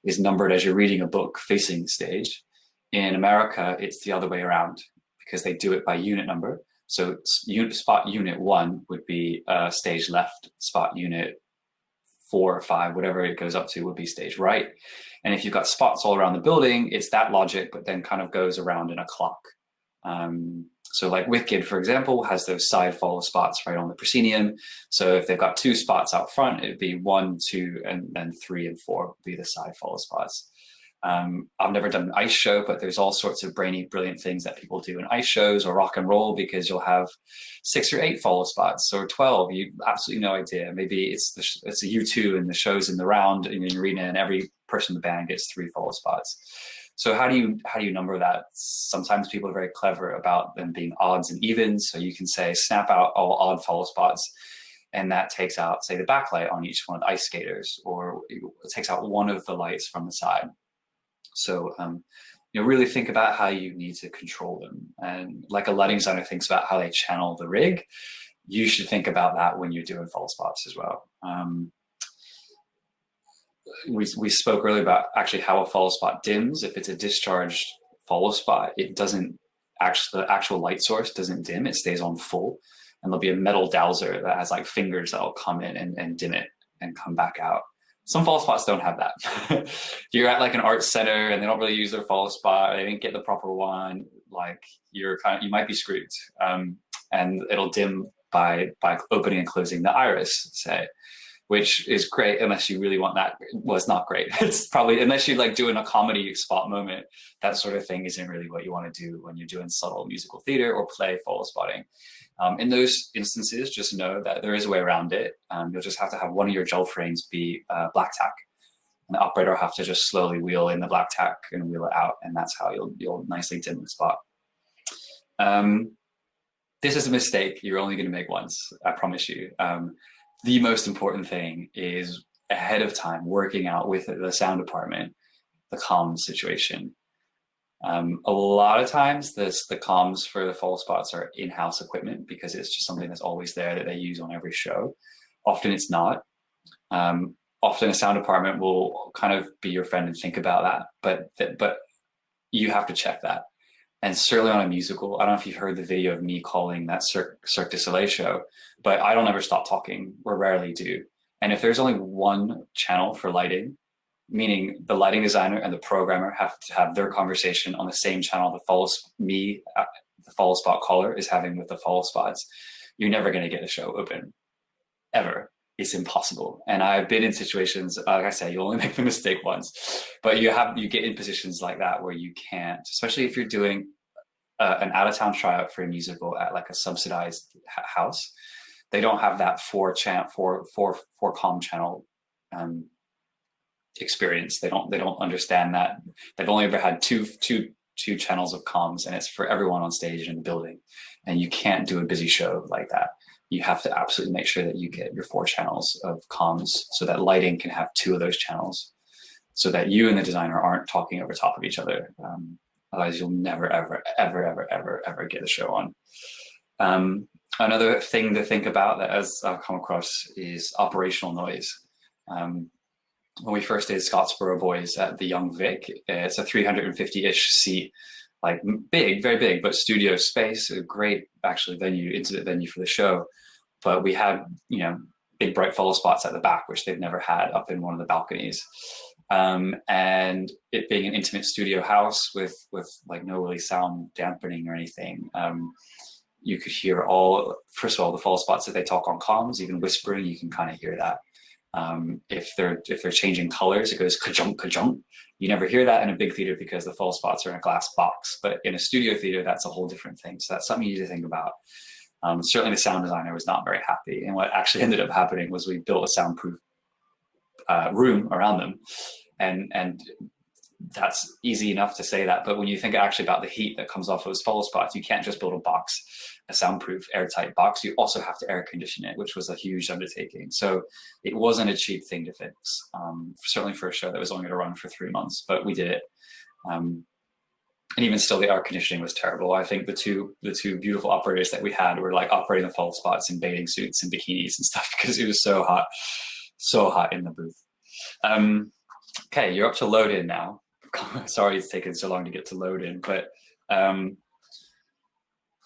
is numbered as you're reading a book facing the stage. In America, it's the other way around because they do it by unit number. So spot unit 1 would be stage left, spot unit 4 or 5, whatever it goes up to, would be stage right. And if you've got spots all around the building, it's that logic, but then kind of goes around in a clock. So like Wicked, for example, has those side follow spots right on the proscenium. So if they've got 2 spots out front, it'd be 1, 2, and then 3 and 4 would be the side follow spots. I've never done an ice show, but there's all sorts of brainy, brilliant things that people do in ice shows or rock and roll, because you'll have 6 or 8 follow spots or 12. You absolutely no idea. Maybe it's a U2 and the show's in the round in the arena, and every person in the band gets 3 follow spots. So how do you number that? Sometimes people are very clever about them being odds and evens. So you can say snap out all odd follow spots, and that takes out, say, the backlight on each one of the ice skaters, or it takes out one of the lights from the side. So really think about how you need to control them. And like a lighting designer thinks about how they channel the rig, you should think about that when you're doing follow spots as well. We spoke earlier about actually how a follow spot dims. If it's a discharged follow spot, it doesn't actually, the actual light source doesn't dim, it stays on full. And there'll be a metal dowser that has like fingers that'll come in and dim it and come back out. Some follow spots don't have that. If you're at like an art center and they don't really use their follow spot, they didn't get the proper one, like you might be screwed. And it'll dim by opening and closing the iris, say, which is great unless you really want that. Well, it's not great. It's probably, unless you're like doing a comedy spot moment, that sort of thing isn't really what you want to do when you're doing subtle musical theater or play follow spotting. In those instances, just know that there is a way around it. You'll just have to have one of your gel frames be black tack. And the operator will have to just slowly wheel in the black tack and wheel it out. And that's how you'll nicely dim the spot. This is a mistake you're only going to make once, I promise you. The most important thing is ahead of time working out with the sound department the comms situation. A lot of times the comms for the follow spots are in-house equipment because it's just something that's always there that they use on every show. Often it's not. Often a sound department will kind of be your friend and think about that, but you have to check that. And certainly on a musical, I don't know if you've heard the video of me calling that Cirque du Soleil show, but I don't ever stop talking, or rarely do. And if there's only one channel for lighting, meaning the lighting designer and the programmer have to have their conversation on the same channel the follow spot caller is having with the follow spots, you're never going to get the show open, ever. It's impossible. And I've been in situations, like I say, you only make the mistake once, but you get in positions like that where you can't, especially if you're doing an out-of-town tryout for a musical at like a subsidized house. They don't have that four comm channel experience. They don't understand that. They've only ever had two channels of comms, and it's for everyone on stage in the building. And you can't do a busy show like that. You have to absolutely make sure that you get your 4 channels of comms so that lighting can have 2 of those channels so that you and the designer aren't talking over top of each other. Otherwise you'll never, ever, ever, ever, ever, ever get the show on. Another thing to think about that as I've come across is operational noise. When we first did Scottsboro Boys at the Young Vic, it's a 350-ish seat, like big, very big, but studio space, a great actually intimate venue for the show. But we had, big bright follow spots at the back, which they've never had up in one of the balconies. And it being an intimate studio house with like no really sound dampening or anything, you could hear first of all, the follow spots that they talk on comms, even whispering, you can kind of hear that. If they're changing colors, it goes ka-junk, ka-junk. You never hear that in a big theater because the follow spots are in a glass box, but in a studio theater, that's a whole different thing. So that's something you need to think about. Certainly the sound designer was not very happy. And what actually ended up happening was we built a soundproof room around them. And that's easy enough to say that. But when you think actually about the heat that comes off those follow spots, you can't just build a box, a soundproof, airtight box. You also have to air condition it, which was a huge undertaking. So it wasn't a cheap thing to fix, certainly for a show that was only going to run for 3 months, but we did it. And even still, the air conditioning was terrible. I think the two beautiful operators that we had were like operating the follow spots in bathing suits and bikinis and stuff because it was so hot in the booth. Okay, you're up to load in now. Sorry it's taken so long to get to load in, but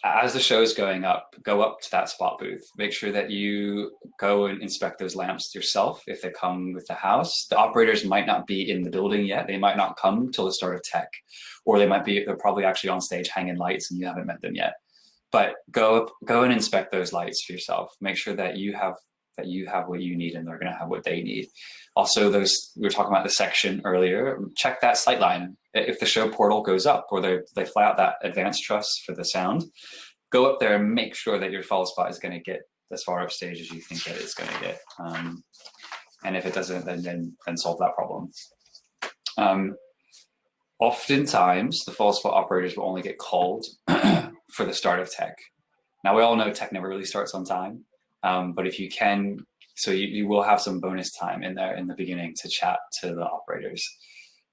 as the show is going up, go up to that spot booth. Make sure that you go and inspect those lamps yourself if they come with the house. The operators might not be in the building yet. They might not come till the start of tech, or they're probably actually on stage hanging lights and you haven't met them yet. But go and inspect those lights for yourself. Make sure that you have what you need and they're going to have what they need. Also, we were talking about the section earlier, check that sight line. If the show portal goes up or they fly out that advanced truss for the sound, go up there and make sure that your follow spot is going to get as far upstage as you think that it's going to get. And if it doesn't, then solve that problem. Oftentimes, the follow spot operators will only get called for the start of tech. Now, we all know tech never really starts on time, but if you can, so you will have some bonus time in there in the beginning to chat to the operators,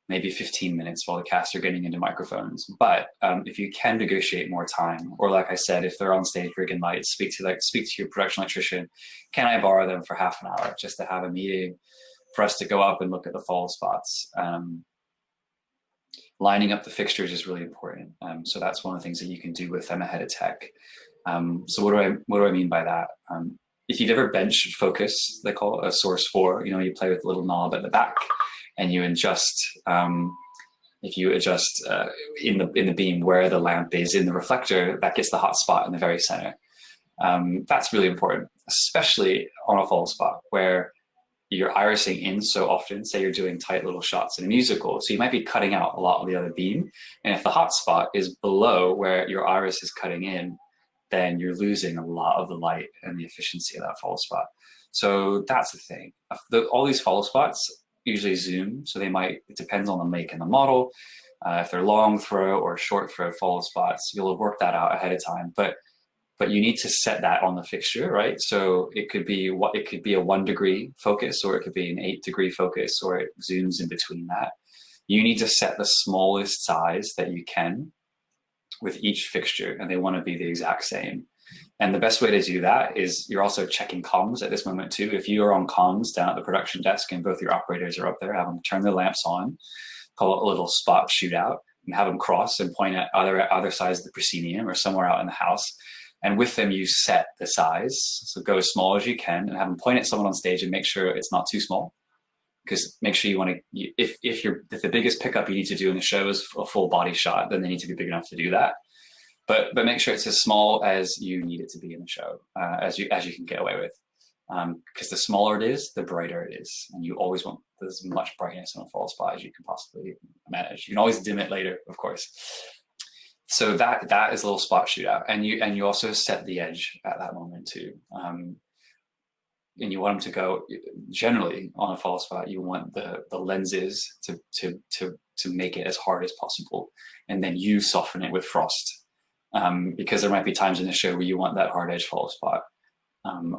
maybe 15 minutes while the cast are getting into microphones. But if you can negotiate more time, or like I said, if they're on stage rigging lights, speak to your production electrician. Can I borrow them for half an hour just to have a meeting for us to go up and look at the follow spots? Lining up the fixtures is really important. So that's one of the things that you can do with them ahead of tech. So what do I mean by that? If you've ever bench focus, they call it a source 4, you play with a little knob at the back and you adjust, if you adjust in the beam where the lamp is in the reflector, that gets the hot spot in the very center. That's really important, especially on a follow spot where you're irising in so often. Say you're doing tight little shots in a musical, so you might be cutting out a lot of the other beam. And if the hot spot is below where your iris is cutting in, then you're losing a lot of the light and the efficiency of that follow spot. So that's the thing. All these follow spots usually zoom, so it depends on the make and the model. If they're long throw or short throw follow spots, you'll have worked that out ahead of time. But you need to set that on the fixture, right? So it could be a 1 degree focus, or it could be an 8 degree focus, or it zooms in between that. You need to set the smallest size that you can with each fixture, and they want to be the exact same. And the best way to do that is you're also checking comms at this moment too. If you are on comms down at the production desk and both your operators are up there, have them turn their lamps on, call it a little spot shootout, and have them cross and point at other sides of the proscenium or somewhere out in the house. And with them, you set the size. So go as small as you can and have them point at someone on stage and make sure it's not too small. Because make sure if the biggest pickup you need to do in the show is a full body shot, then they need to be big enough to do that. But make sure it's as small as you need it to be in the show, as you can get away with. Because the smaller it is, the brighter it is, and you always want as much brightness on a follow spot as you can possibly manage. You can always dim it later, of course. So that is a little spot shootout, and you also set the edge at that moment too. And you want them to go, generally on a follow spot, you want the lenses to make it as hard as possible, and then you soften it with frost, because there might be times in the show where you want that hard edge follow spot,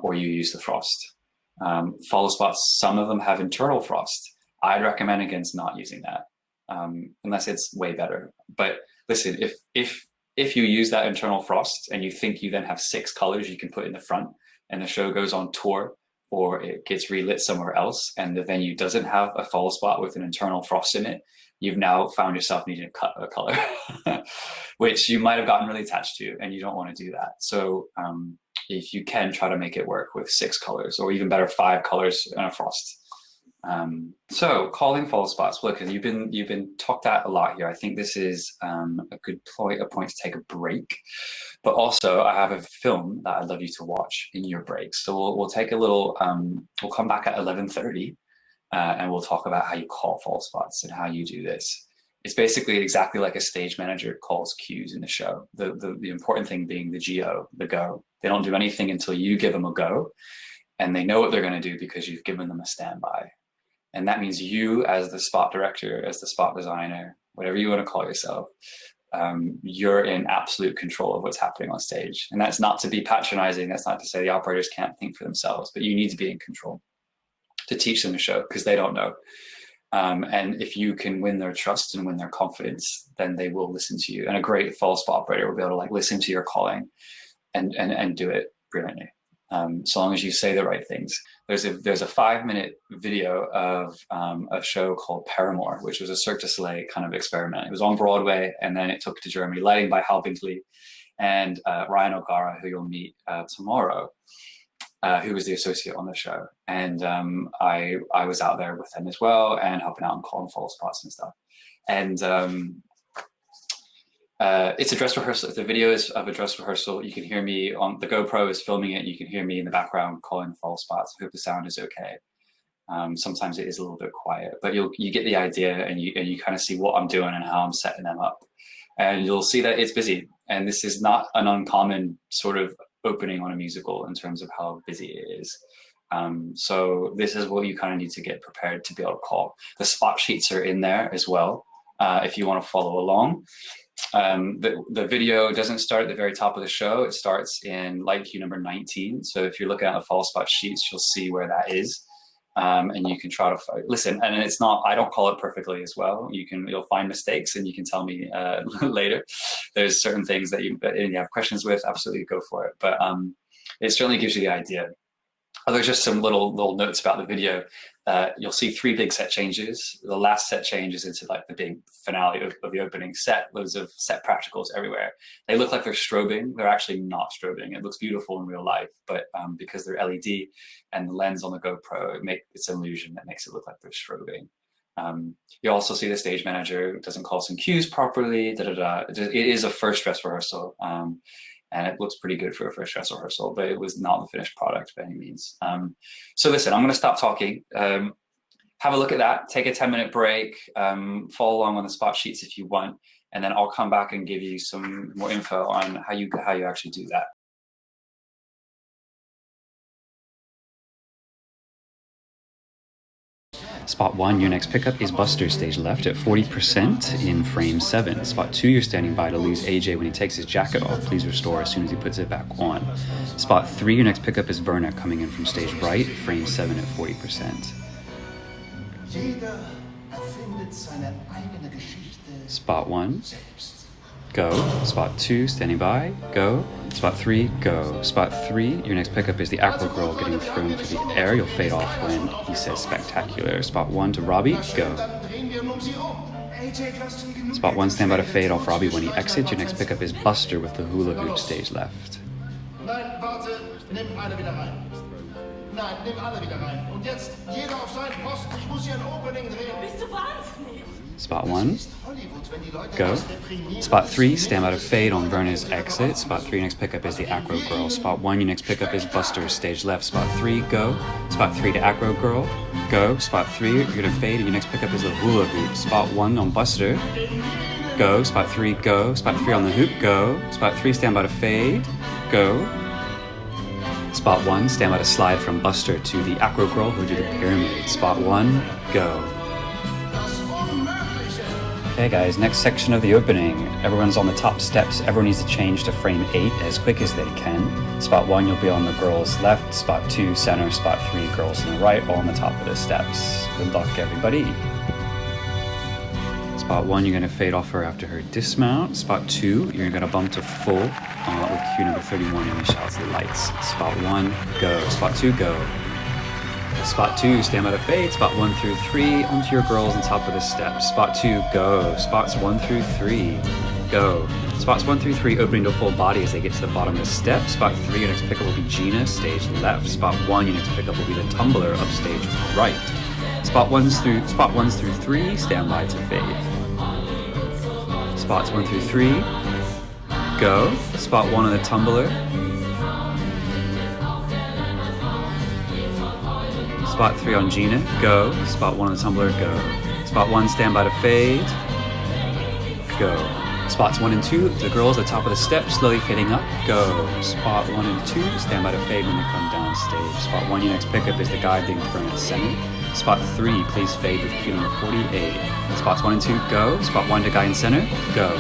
or you use the frost. Follow spots, some of them have internal frost. I'd recommend against not using that, unless it's way better. But listen, if you use that internal frost and you think you then have 6 colors you can put in the front, and the show goes on tour, or it gets relit somewhere else, and the venue doesn't have a follow spot with an internal frost in it, you've now found yourself needing to cut a color, which you might have gotten really attached to, and you don't want to do that. So if you can, try to make it work with 6 colors, or even better, 5 colors and a frost. So calling follow spots. Look, you've been talked at a lot here. I think this is a good point to take a break. But also, I have a film that I'd love you to watch in your breaks. So we'll take a little. We'll come back at 11:30, and we'll talk about how you call false spots and how you do this. It's basically exactly like a stage manager calls cues in the show. The important thing being the go, the go. They don't do anything until you give them a go, and they know what they're going to do because you've given them a standby. And that means you, as the spot director, as the spot designer, whatever you want to call yourself, you're in absolute control of what's happening on stage. And that's not to be patronizing. That's not to say the operators can't think for themselves, but you need to be in control to teach them the show because they don't know. And if you can win their trust and win their confidence, then they will listen to you. And a great false spot operator will be able to like listen to your calling and do it brilliantly. So long as you say the right things. There's a 5-minute video of a show called Paramore, which was a Cirque du Soleil kind of experiment. It was on Broadway, and then it took to Germany, lighting by Hal Binkley and Ryan O'Gara, who you'll meet tomorrow, who was the associate on the show. And I was out there with them as well and helping out and calling false spots and stuff. And it's a dress rehearsal. If the video is of a dress rehearsal, you can hear me on the GoPro is filming it. You can hear me in the background calling false spots. I hope the sound is okay. Sometimes it is a little bit quiet, but you get the idea, and you kind of see what I'm doing and how I'm setting them up, and you'll see that it's busy. And this is not an uncommon sort of opening on a musical in terms of how busy it is. So this is what you kind of need to get prepared to be able to call. The spot sheets are in there as well if you want to follow along. The video doesn't start at the very top of the show. It starts in light cue number 19. So if you're looking at the Followspot sheets, you'll see where that is. And you can try to listen. And it's not, I don't call it perfectly as well. You'll find mistakes, and you can tell me later. There's certain things that you have questions with, absolutely go for it. But it certainly gives you the idea. There's just some little notes about the video. You'll see 3 big set changes. The last set change is into like the big finale of the opening set. Loads of set practicals everywhere. They look like they're strobing. They're actually not strobing. It looks beautiful in real life, but because they're LED and the lens on the GoPro, it's an illusion that makes it look like they're strobing. You also see the stage manager doesn't call some cues properly. It is a first dress rehearsal. And it looks pretty good for a first dress rehearsal, but it was not the finished product by any means. So listen, I'm going to stop talking. Have a look at that. Take a 10-minute break. Follow along on the spot sheets if you want, and then I'll come back and give you some more info on how you actually do that. Spot 1, your next pickup is Buster, stage left at 40% in frame 7. Spot 2, you're standing by to lose AJ when he takes his jacket off. Please restore as soon as he puts it back on. Spot 3, your next pickup is Verna coming in from stage right, frame 7 at 40%. Spot 1, go. Spot 2, standing by, go. Spot 3, go. Spot 3, your next pickup is the Acro Girl getting thrown through the air. You'll fade off when he says spectacular. Spot 1 to Robbie, go. Spot 1, stand by to fade off Robbie when he exits. Your next pickup is Buster with the hula hoop, stage left. Nein, nimm alle wieder rein. Und jetzt jeder auf seinen Posten. Ich muss hier ein Opening drehen. Bist du wahnsinnig? Spot 1, go. Spot 3, stand by to fade on Verna's exit. Spot 3, next pickup is the Acro Girl. Spot 1, your next pickup is Buster, stage left. Spot 3, go. Spot 3 to Acro Girl, go. Spot 3, you're gonna fade, and your next pickup is the hula hoop. Spot 1 on Buster, go. Spot 3, go. Spot 3 on the hoop, go. Spot 3, stand by to fade, go. Spot 1, stand by to slide from Buster to the Acro Girl who do the pyramid. Spot 1, go. Okay guys, next section of the opening. Everyone's on the top steps. Everyone needs to change to frame 8 as quick as they can. Spot 1, you'll be on the girls left. Spot 2, center. Spot 3, girls on the right, all on the top of the steps. Good luck everybody. Spot 1, you're going to fade off her after her dismount. Spot 2, you're going to bump to full with cue number 31 and we shout the lights. Spot 1, go. Spot 2, go. Spot 2, stand by to fade. Spot 1 through 3, onto your girls on top of the steps. Spot 2, go. Spots 1 through 3, go. Spots 1 through 3, opening to full body as they get to the bottom of the step. Spot 3, your next pickup will be Gina, stage left. Spot 1, your next pickup will be the tumbler, up stage right. Spot 1s through 3, stand by to fade. Spots 1 through 3, go. Spot 1 on the tumbler. Spot 3 on Gina, go. Spot 1 on the tumbler, go. Spot 1, stand by to fade, go. Spots 1 and 2, the girls at the top of the steps, slowly fading up, go. Spot 1 and 2, stand by to fade when they come down stage. Spot 1, your next pickup is the guy being thrown at center. Spot 3, please fade with cue number 48. Spots 1 and 2, go. Spot 1 to guy in center, go.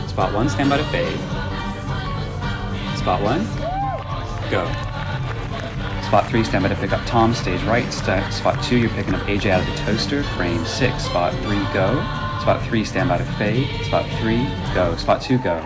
Spot 1, stand by to fade. Spot 1, go. Spot 3, stand by to pick up Tom, stage right. Spot 2, you're picking up AJ out of the toaster, frame 6. Spot 3, go. Spot 3, stand by to fade. Spot 3, go. Spot 2, go.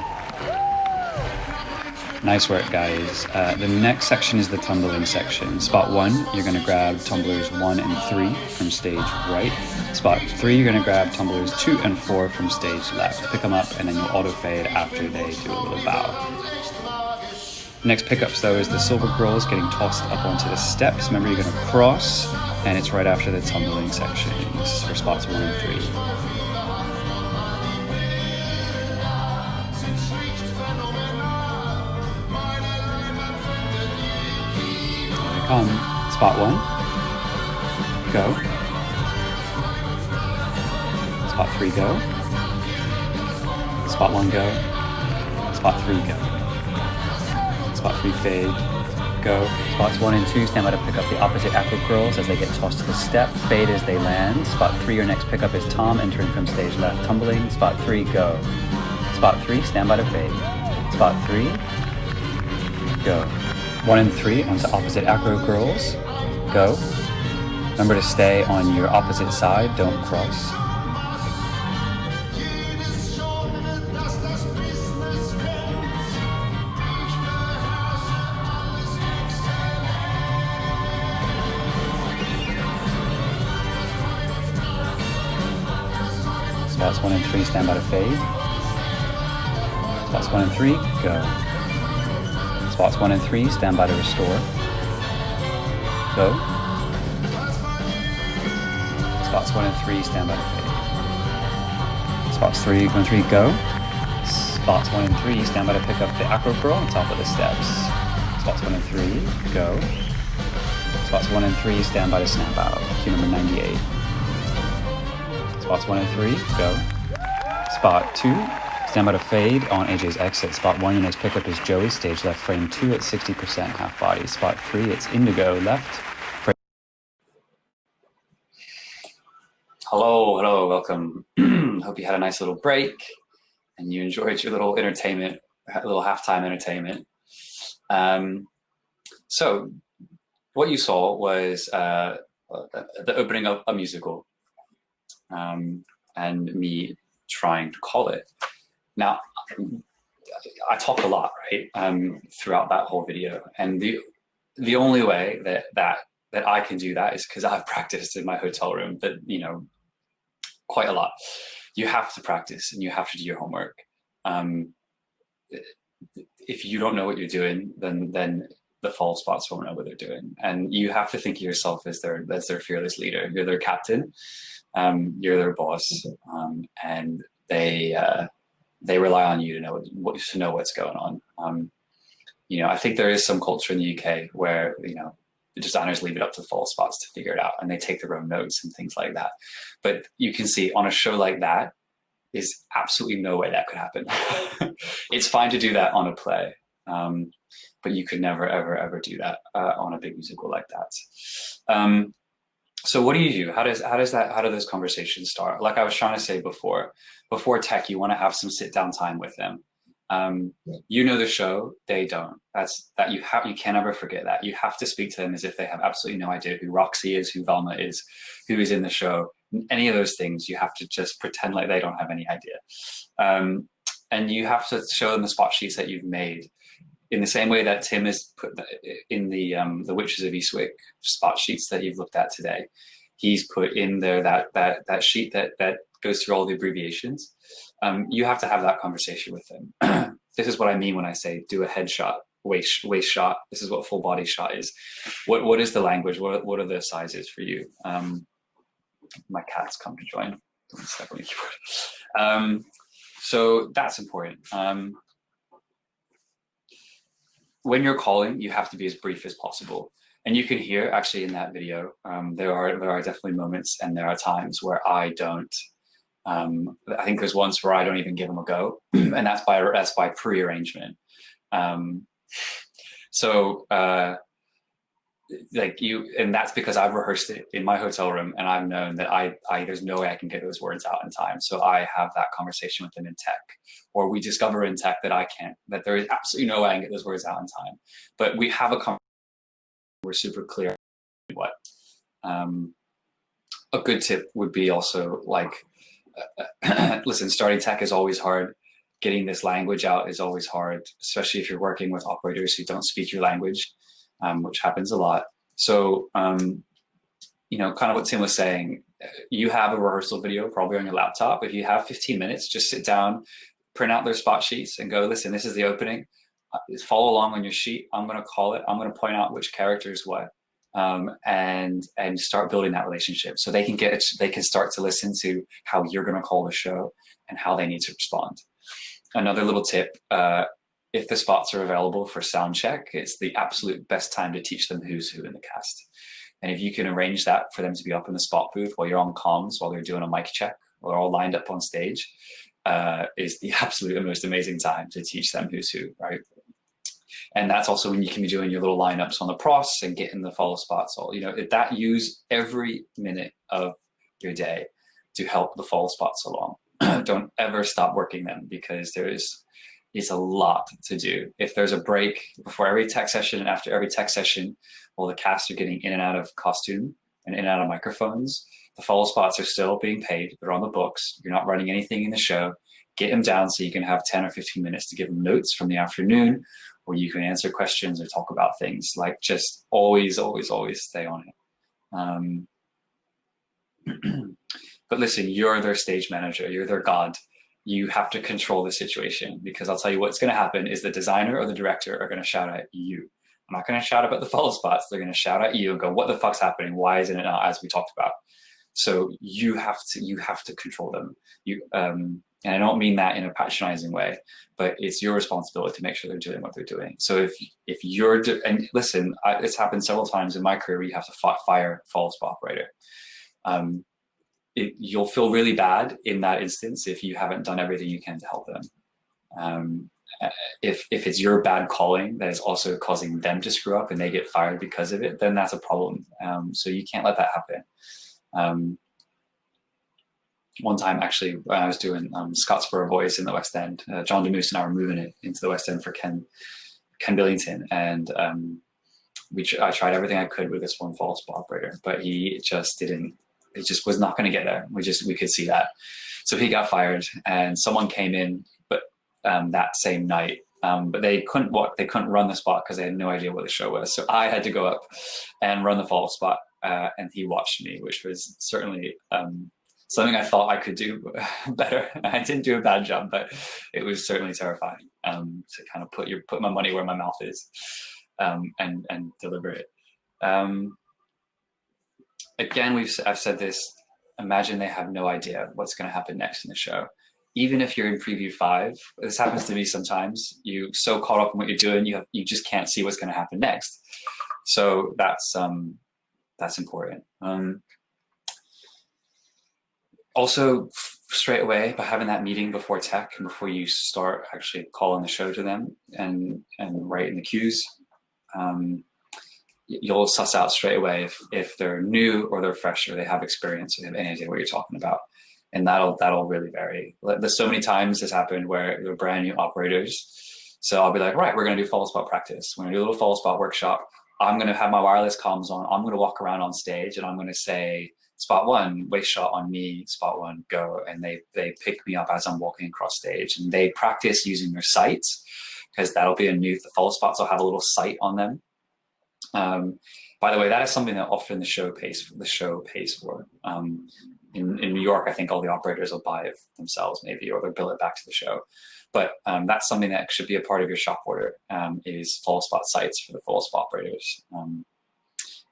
Nice work, guys. The next section is the tumbling section. Spot 1, you're going to grab tumblers 1 and 3 from stage right. Spot 3, you're going to grab tumblers 2 and 4 from stage left. Pick them up, and then you'll auto fade after they do a little bow. Next pickups, though, is the silver girls getting tossed up onto the steps. Remember, you're going to cross, and it's right after the tumbling section. This is for spots 1 and 3. Here they come. Spot 1, go. Spot 3, go. Spot 1, go. Spot 3, go. Spot 3, fade, go. Spots 1 and 2, stand by to pick up the opposite acro girls as they get tossed to the step. Fade as they land. Spot 3, your next pickup is Tom, entering from stage left, tumbling. Spot 3, go. Spot 3, stand by to fade. Spot 3, go. 1 and 3 onto opposite acro girls, go. Remember to stay on your opposite side, don't cross. Spots 1 and 3, stand by to fade. Spots 1 and 3, go. Spots 1 and 3, stand by to restore. Go. Spots 1 and 3, stand by to fade. Spots 3 and 3, go. Spots 1 and 3, stand by to pick up the acro girl on top of the steps. Spots 1 and 3, go. Spots 1 and 3, stand by to snap out. Cue number 98. Spots 1 and 3, go. Spot 2, stand by to fade on AJ's exit. Spot 1, your next pickup is Joey, stage left, frame 2 at 60% half body. Spot 3, it's Indigo left. Hello, welcome. Hope you had a nice little break and you enjoyed your little entertainment, little halftime entertainment. So what you saw was the opening of a musical. And me trying to call it. Now, I talk a lot, right, throughout that whole video, and the only way that I can do that is because I've practiced in my hotel room, but quite a lot. You have to practice and you have to do your homework. If you don't know what you're doing, then the Followspots won't know what they're doing, and you have to think of yourself as their fearless leader. You're their captain. You're their boss, and they rely on you to know what's going on. I think there is some culture in the UK where the designers leave it up to the Followspots to figure it out, and they take their own notes and things like that. But you can see on a show like that, is absolutely no way that could happen. It's fine to do that on a play, but you could never ever do that on a big musical like that. So what do you do? How do those conversations start? Like I was trying to say before tech, you want to have some sit down time with them. The show, they don't. You can't ever forget that. You have to speak to them as if they have absolutely no idea who Roxy is, who Velma is, who is in the show. Any of those things, you have to just pretend like they don't have any idea. And you have to show them the spot sheets that you've made. In the same way that Tim has put in the Witches of Eastwick spot sheets that you've looked at today, he's put in there that sheet that goes through all the abbreviations. You have to have that conversation with them. This is what I mean when I say do a headshot, waist shot. This is what full body shot is. What is the language? What are the sizes for you? My cat's come to join. So that's important. When you're calling, you have to be as brief as possible. And you can hear actually in that video, there are definitely moments and there are times where I don't. I think there's once where I don't even give them a go, and that's by pre-arrangement. And that's because I've rehearsed it in my hotel room, and I've known that there's no way I can get those words out in time. So I have that conversation with them in tech, or we discover in tech that there is absolutely no way I can get those words out in time. But we have a conversation. We're super clear what. A good tip would be also like, listen, starting tech is always hard. Getting this language out is always hard, especially if you're working with operators who don't speak your language. Which happens a lot. So, kind of what Tim was saying, you have a rehearsal video probably on your laptop. If you have 15 minutes, just sit down, print out their spot sheets and go, listen, this is the opening. Follow along on your sheet. I'm going to call it. I'm going to point out which character is what, and start building that relationship so they can start to listen to how you're going to call the show and how they need to respond. Another little tip, if the spots are available for sound check, it's the absolute best time to teach them who's who in the cast. And if you can arrange that for them to be up in the spot booth while you're on comms, while they're doing a mic check, while they're all lined up on stage, is the absolute most amazing time to teach them who's who, right? And that's also when you can be doing your little lineups on the pros and getting the follow spots. That use every minute of your day to help the follow spots along. Don't ever stop working them, because it's a lot to do. If there's a break before every tech session and after every tech session, while the cast are getting in and out of costume and in and out of microphones, the follow spots are still being paid. They're on the books. You're not running anything in the show. Get them down so you can have 10 or 15 minutes to give them notes from the afternoon, or you can answer questions or talk about things. Like, just always, always, always stay on it. But listen, you're their stage manager. You're their god. You have to control the situation, because I'll tell you what's going to happen is the designer or the director are going to shout at you. I'm not going to shout about the follow spots. They're going to shout at you and go, what the fuck's happening? Why isn't it not as we talked about? So you have to control them. And I don't mean that in a patronizing way, but it's your responsibility to make sure they're doing what they're doing. So if you're, and listen, it's happened several times in my career where you have to fire follow spot operator. You'll feel really bad in that instance if you haven't done everything you can to help them. If it's your bad calling that is also causing them to screw up and they get fired because of it, then that's a problem. So you can't let that happen. One time, actually, when I was doing Scottsboro Boys in the West End, John DeMoose and I were moving it into the West End for Ken Billington, and I tried everything I could with this one follow spot operator, but he just was not going to get there. We could see that. So he got fired, and someone came in, but that same night, but they couldn't run the spot because they had no idea what the show was. So I had to go up and run the follow spot, and he watched me, which was certainly something I thought I could do better. I didn't do a bad job, but it was certainly terrifying to kind of put my money where my mouth is, and deliver it. Again, I've said this, imagine they have no idea what's going to happen next in the show. Even if you're in preview 5, this happens to me sometimes, you're so caught up in what you're doing, you just can't see what's going to happen next. So that's important. Also, straight away, by having that meeting before tech and before you start actually calling the show to them and writing the cues, you'll suss out straight away if they're new or they're fresh or they have experience or they have any idea what you're talking about. And that'll really vary. There's so many times this happened where they're brand new operators. So I'll be like, right, we're going to do follow spot practice. We're going to do a little follow spot workshop. I'm going to have my wireless comms on. I'm going to walk around on stage and I'm going to say, spot 1, waist shot on me, spot 1, go. And they pick me up as I'm walking across stage, and they practice using their sights, because that'll be the follow spots will have a little sight on them. By the way, that is something that often the show pays for. In New York, I think all the operators will buy it themselves, maybe, or they'll bill it back to the show. But that's something that should be a part of your shop order, is follow spot sites for the follow spot operators.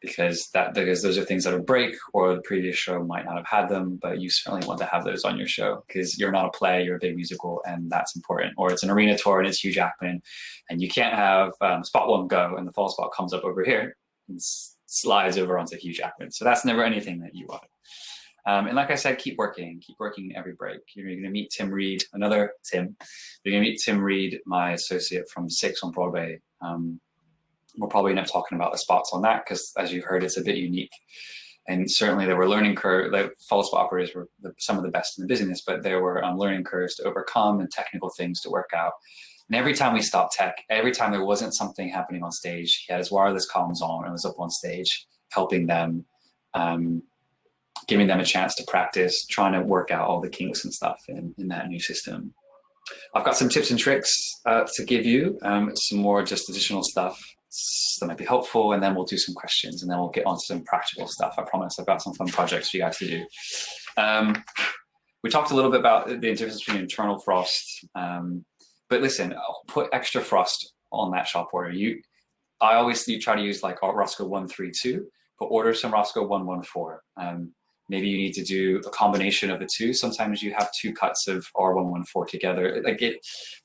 because those are things that will break, or the previous show might not have had them, but you certainly want to have those on your show because you're not a play, you're a big musical, and that's important. Or it's an arena tour and it's Hugh Jackman, and you can't have spot one go and the follow spot comes up over here and slides over onto Hugh Jackman. So that's never anything that you want. And like I said, keep working every break. You're going to meet Tim Reed, another Tim. You're going to meet Tim Reed, my associate from 6 on Broadway. We'll probably end up talking about the spots on that because, as you've heard, it's a bit unique. And certainly there were learning curves. The follow spot operators were some of the best in the business, but there were learning curves to overcome and technical things to work out. And every time we stopped tech, every time there wasn't something happening on stage, he had his wireless comms on and was up on stage helping them, giving them a chance to practice, trying to work out all the kinks and stuff in that new system. I've got some tips and tricks to give you, some more just additional stuff that might be helpful, and then we'll do some questions, and then we'll get on to some practical stuff. I promise I've got some fun projects for you guys to do. We talked a little bit about the difference between internal frost, but listen, I'll put extra frost on that shop order. I always try to use like Roscoe 132, but order some Roscoe 114. Maybe you need to do a combination of the two. Sometimes you have 2 cuts of R114 together. Like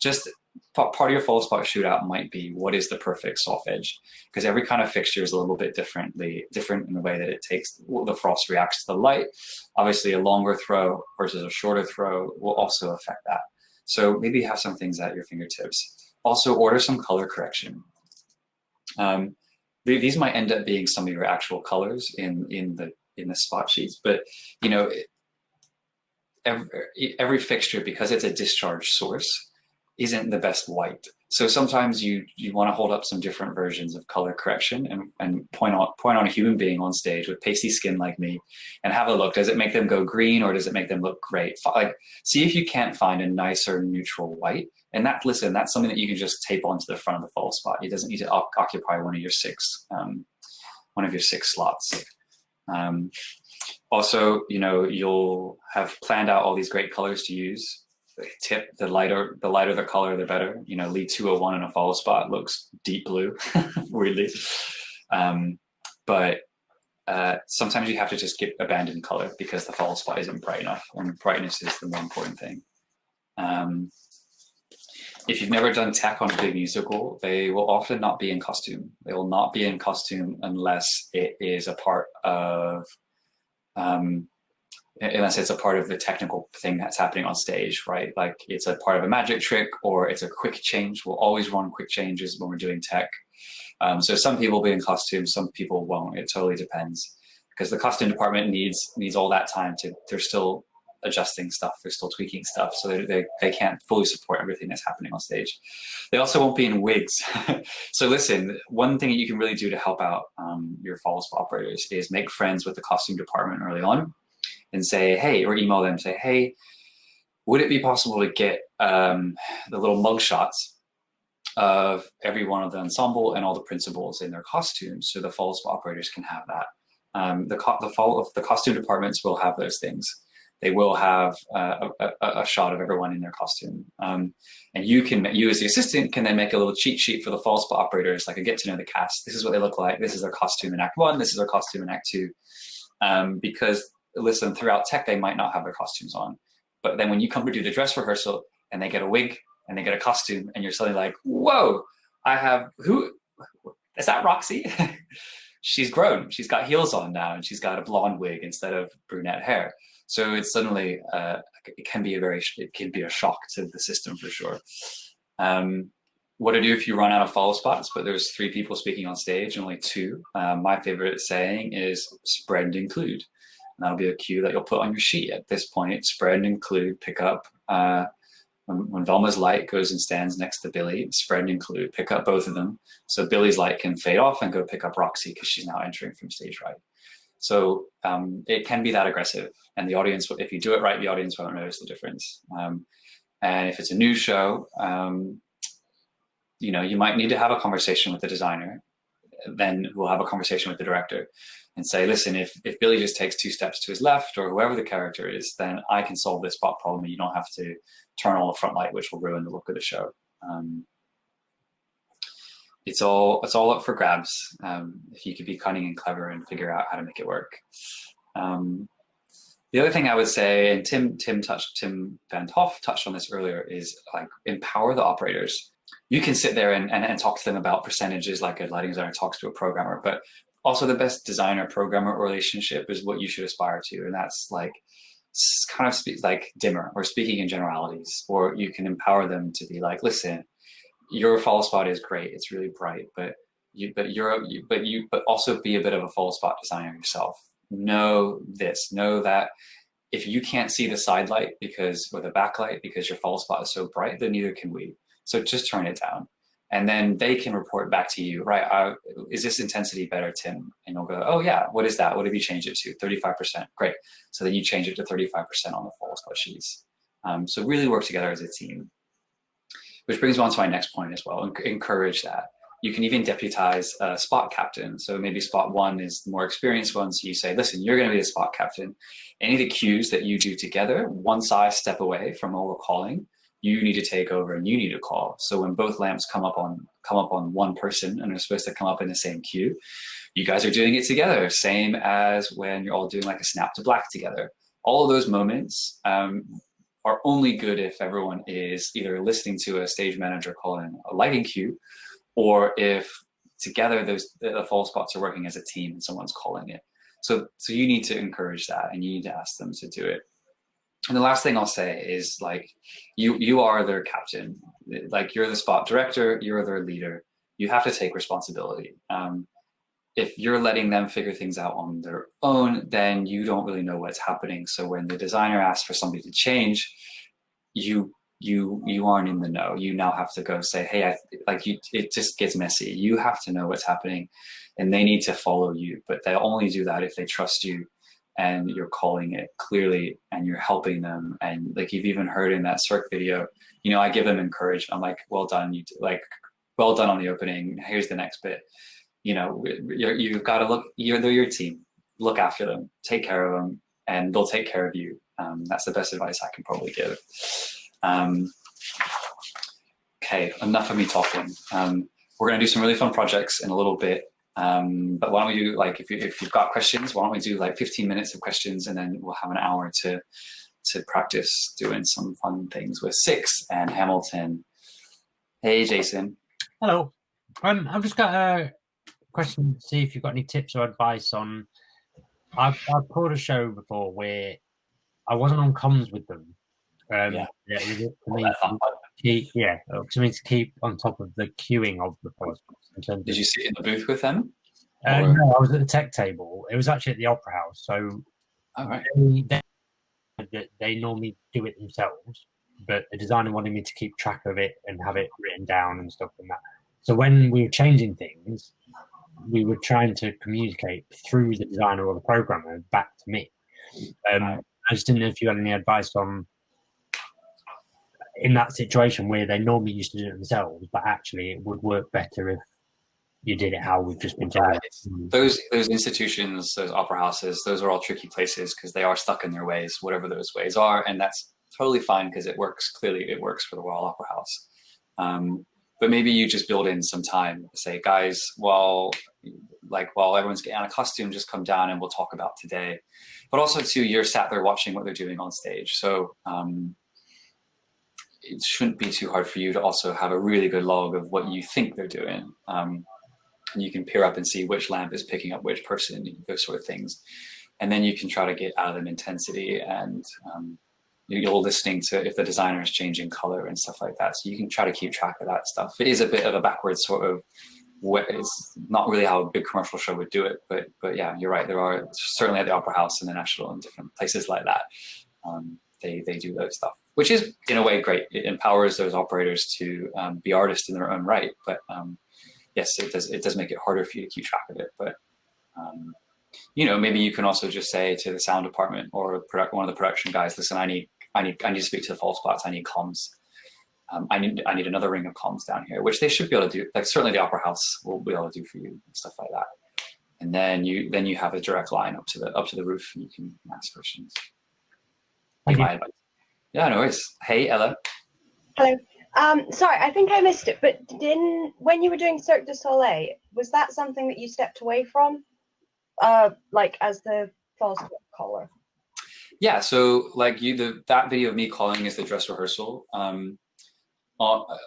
just part of your follow spot shootout might be what is the perfect soft edge, because every kind of fixture is a little bit different in the way that it takes the frost reacts to the light. Obviously, a longer throw versus a shorter throw will also affect that. So maybe have some things at your fingertips. Also, order some color correction. These might end up being some of your actual colors in the spot sheets, but you know, every fixture, because it's a discharge source, isn't the best white. So sometimes you want to hold up some different versions of color correction and point on a human being on stage with pasty skin like me and have a look. Does it make them go green or does it make them look great? Like, see if you can't find a nicer neutral white. And that's something that you can just tape onto the front of the follow spot. It doesn't need to occupy one of your 6 slots. Also, you know, you'll have planned out all these great colors to use. Tip: the lighter the color, the better. You know, lead 201 in a follow spot looks deep blue, weirdly. But sometimes you have to just abandon color because the follow spot isn't bright enough, and brightness is the more important thing. If you've never done tech on a big musical, they will often not be in costume. They will not be in costume unless it is a part of unless it's a part of the technical thing that's happening on stage, right? Like it's a part of a magic trick or it's a quick change. We'll always run quick changes when we're doing tech. So some people will be in costume, some people won't. It totally depends, because the costume department needs all that time they're still adjusting stuff, they're still tweaking stuff, so they can't fully support everything that's happening on stage. They also won't be in wigs. So listen, one thing that you can really do to help out your follow spot operators is make friends with the costume department early on and say, hey, or email them, say, hey, would it be possible to get the little mug shots of every one of the ensemble and all the principals in their costumes so the follow spot operators can have that. The costume departments will have those things. They will have a shot of everyone in their costume. And you as the assistant can then make a little cheat sheet for the follow spot operators, like a get to know the cast. This is what they look like. This is their costume in Act 1. This is their costume in Act 2. Because listen, throughout tech, they might not have their costumes on. But then when you come to do the dress rehearsal and they get a wig and they get a costume and you're suddenly like, whoa, is that Roxy? She's grown. She's got heels on now and she's got a blonde wig instead of brunette hair. So it's suddenly, it can be a shock to the system for sure. What to do if you run out of follow spots, but there's 3 people speaking on stage and only 2. My favorite saying is spread and include. And that'll be a cue that you'll put on your sheet. At this point, spread and include, pick up, when Velma's light goes and stands next to Billy, spread and include, pick up both of them. So Billy's light can fade off and go pick up Roxy because she's now entering from stage right. So it can be that aggressive. And the audience, if you do it right, the audience won't notice the difference. And if it's a new show, you know, you might need to have a conversation with the designer. Then we'll have a conversation with the director and say, listen, if Billy just takes 2 steps to his left or whoever the character is, then I can solve this spot problem. You don't have to turn on the front light, which will ruin the look of the show. it's all up for grabs. If you could be cunning and clever and figure out how to make it work. The other thing I would say, and Tim Van Hoff touched on this earlier, is like empower the operators. You can sit there and talk to them about percentages like a lighting designer talks to a programmer, but also the best designer programmer relationship is what you should aspire to. And that's like kind of like dimmer or speaking in generalities, or you can empower them to be like, listen, your Followspot is great. It's really bright, but also be a bit of a Followspot designer yourself. Know that if you can't see the side light or the backlight because your Followspot is so bright, then neither can we. So just turn it down. And then they can report back to you, right? Is this intensity better, Tim? And you'll go, oh yeah, what is that? What have you changed it to? 35%, great. So then you change it to 35% on the Followspot sheets. So really work together as a team. Which brings me on to my next point as well, encourage that. You can even deputize a spot captain. So maybe spot one is the more experienced one. So you say, listen, you're gonna be the spot captain. Any of the cues that you do together, one size step away from overcalling, you need to take over and you need to call. So when both lamps come up on one person and are supposed to come up in the same queue, you guys are doing it together. Same as when you're all doing like a snap to black together. All of those moments are only good if everyone is either listening to a stage manager calling a lighting cue, or if together the Followspots are working as a team and someone's calling it. So you need to encourage that and you need to ask them to do it. And the last thing I'll say is like, you are their captain. Like you're the spot director, you're their leader. You have to take responsibility. If you're letting them figure things out on their own, then you don't really know what's happening. So when the designer asks for somebody to change, you aren't in the know. You now have to go say, hey, it just gets messy. You have to know what's happening and they need to follow you, but they'll only do that if they trust you and you're calling it clearly and you're helping them. And like you've even heard in that Cirque video, I give them encouragement. I'm like, well done. Well done on the opening. Here's the next bit. You've got to they're your team. Look after them, take care of them, and they'll take care of you. That's the best advice I can probably give. Okay, enough of me talking. We're gonna do some really fun projects in a little bit. But why don't we do if you've got questions, why don't we do 15 minutes of questions and then we'll have an hour to practice doing some fun things with Six and Hamilton. Hey, Jason. Hello. I've just got a question to see if you've got any tips or advice on. I've pulled a show before where I wasn't on comms with them. It was up to me to keep on top of the queuing of the Followspots. Did you sit in the booth with them? No, I was at the tech table. It was actually at the Opera House. So they normally do it themselves, but the designer wanted me to keep track of it and have it written down and stuff like that. So when we were changing things, we were trying to communicate through the designer or the programmer back to me. I just didn't know if you had any advice on in that situation where they normally used to do it themselves, but actually it would work better if you did it how we've just been talking about. Those institutions, those opera houses, those are all tricky places because they are stuck in their ways, whatever those ways are, and that's totally fine because it works. Clearly, it works for the Royal Opera House. But maybe you just build in some time. Say, guys, while everyone's getting out of costume, just come down and we'll talk about today. But also, too, you're sat there watching what they're doing on stage, so it shouldn't be too hard for you to also have a really good log of what you think they're doing. And you can peer up and see which lamp is picking up which person, those sort of things. And then you can try to get out of them intensity and you're listening to if the designer is changing color and stuff like that. So you can try to keep track of that stuff. It is a bit of a backwards sort of, it's not really how a big commercial show would do it, but yeah, you're right. There are certainly at the Opera House and the National and different places like that. They do those stuff, which is in a way great. It empowers those operators to be artists in their own right. But yes, it does make it harder for you to keep track of it. But maybe you can also just say to the sound department or one of the production guys, listen, I need to speak to the Followspots. I need comms. I need another ring of comms down here, which they should be able to do. Like certainly the Opera House will be able to do for you and stuff like that. And then you have a direct line up to the roof and you can ask questions. Thank you. Yeah, no worries. Hey, Ella. Hello. Sorry, I think I missed it, but when you were doing Cirque du Soleil, was that something that you stepped away from, like as the false caller? Yeah, so like that video of me calling is the dress rehearsal.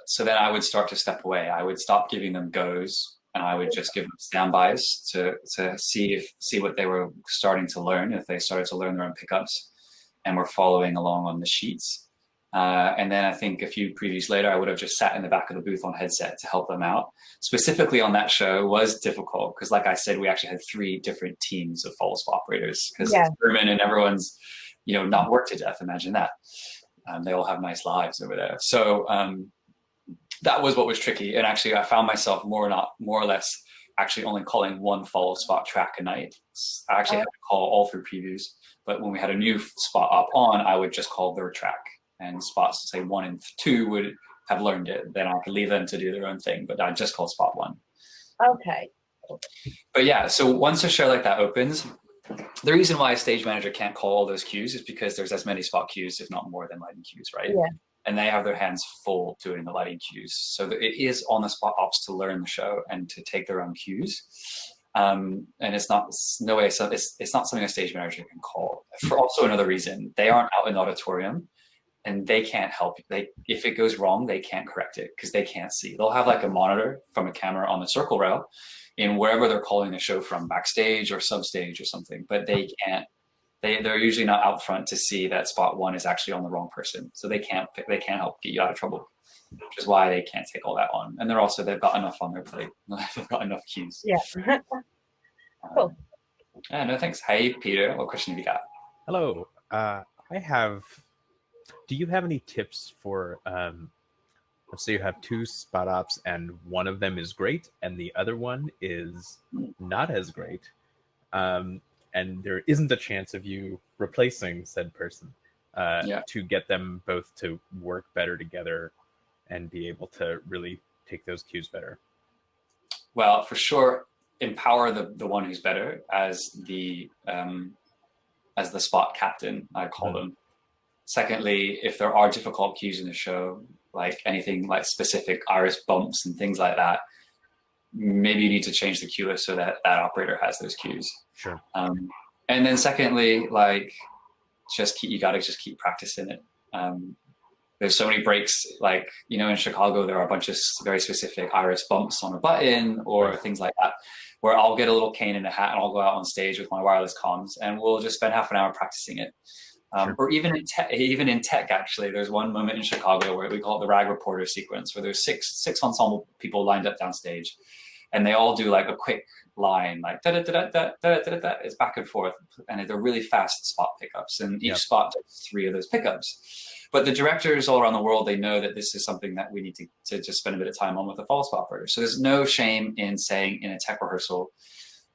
So then I would start to step away. I would stop giving them goes, and I would just give them standbys to see what they were starting to learn, if they started to learn their own pickups, and were following along on the sheets. And then I think a few previews later, I would have just sat in the back of the booth on headset to help them out. Specifically on that show was difficult because, like I said, we actually had 3 different teams of Followspot operators because it's German and everyone's, not worked to death. Imagine that. They all have nice lives over there. So that was what was tricky. And actually, I found myself more or less actually only calling one Followspot track a night. I actually had to call all 3 previews, but when we had a new spot up on, I would just call their track. And spots, say 1 and 2, would have learned it. Then I could leave them to do their own thing, but I just called spot 1. Okay. But yeah, so once a show like that opens, the reason why a stage manager can't call all those cues is because there's as many spot cues, if not more than lighting cues, right? Yeah. And they have their hands full doing the lighting cues. So it is on the spot ops to learn the show and to take their own cues. And it's not something a stage manager can call. For also another reason, they aren't out in the auditorium. And they can't help. If it goes wrong, they can't correct it because they can't see. They'll have like a monitor from a camera on the circle rail in wherever they're calling the show from, backstage or substage or something. But they can't. They're usually not out front to see that spot 1 is actually on the wrong person. So they can't help get you out of trouble, which is why they can't take all that on. And they've got enough on their plate. They've got enough cues. Yeah. Cool. No, thanks. Hey, Peter, what question have you got? Hello. Do you have any tips for, let's say you have 2 spot ops and one of them is great and the other one is not as great, and there isn't a chance of you replacing said person to get them both to work better together and be able to really take those cues better? Well, for sure, empower the one who's better as the spot captain, I call them. Secondly, if there are difficult cues in the show, like anything like specific iris bumps and things like that, maybe you need to change the cue list so that operator has those cues. Sure. And then secondly, like you got to just keep practicing it. There's so many breaks, like, in Chicago, there are a bunch of very specific iris bumps on a button or things like that, where I'll get a little cane in a hat and I'll go out on stage with my wireless comms and we'll just spend half an hour practicing it. Sure. Or even in tech, actually, there's one moment in Chicago where we call it the rag reporter sequence, where there's six ensemble people lined up downstage, and they all do like a quick line, like da da da da da da da. It's back and forth, and they're really fast spot pickups, and each spot does 3 of those pickups. But the directors all around the world, they know that this is something that we need to just spend a bit of time on with the Followspot operator. So there's no shame in saying in a tech rehearsal,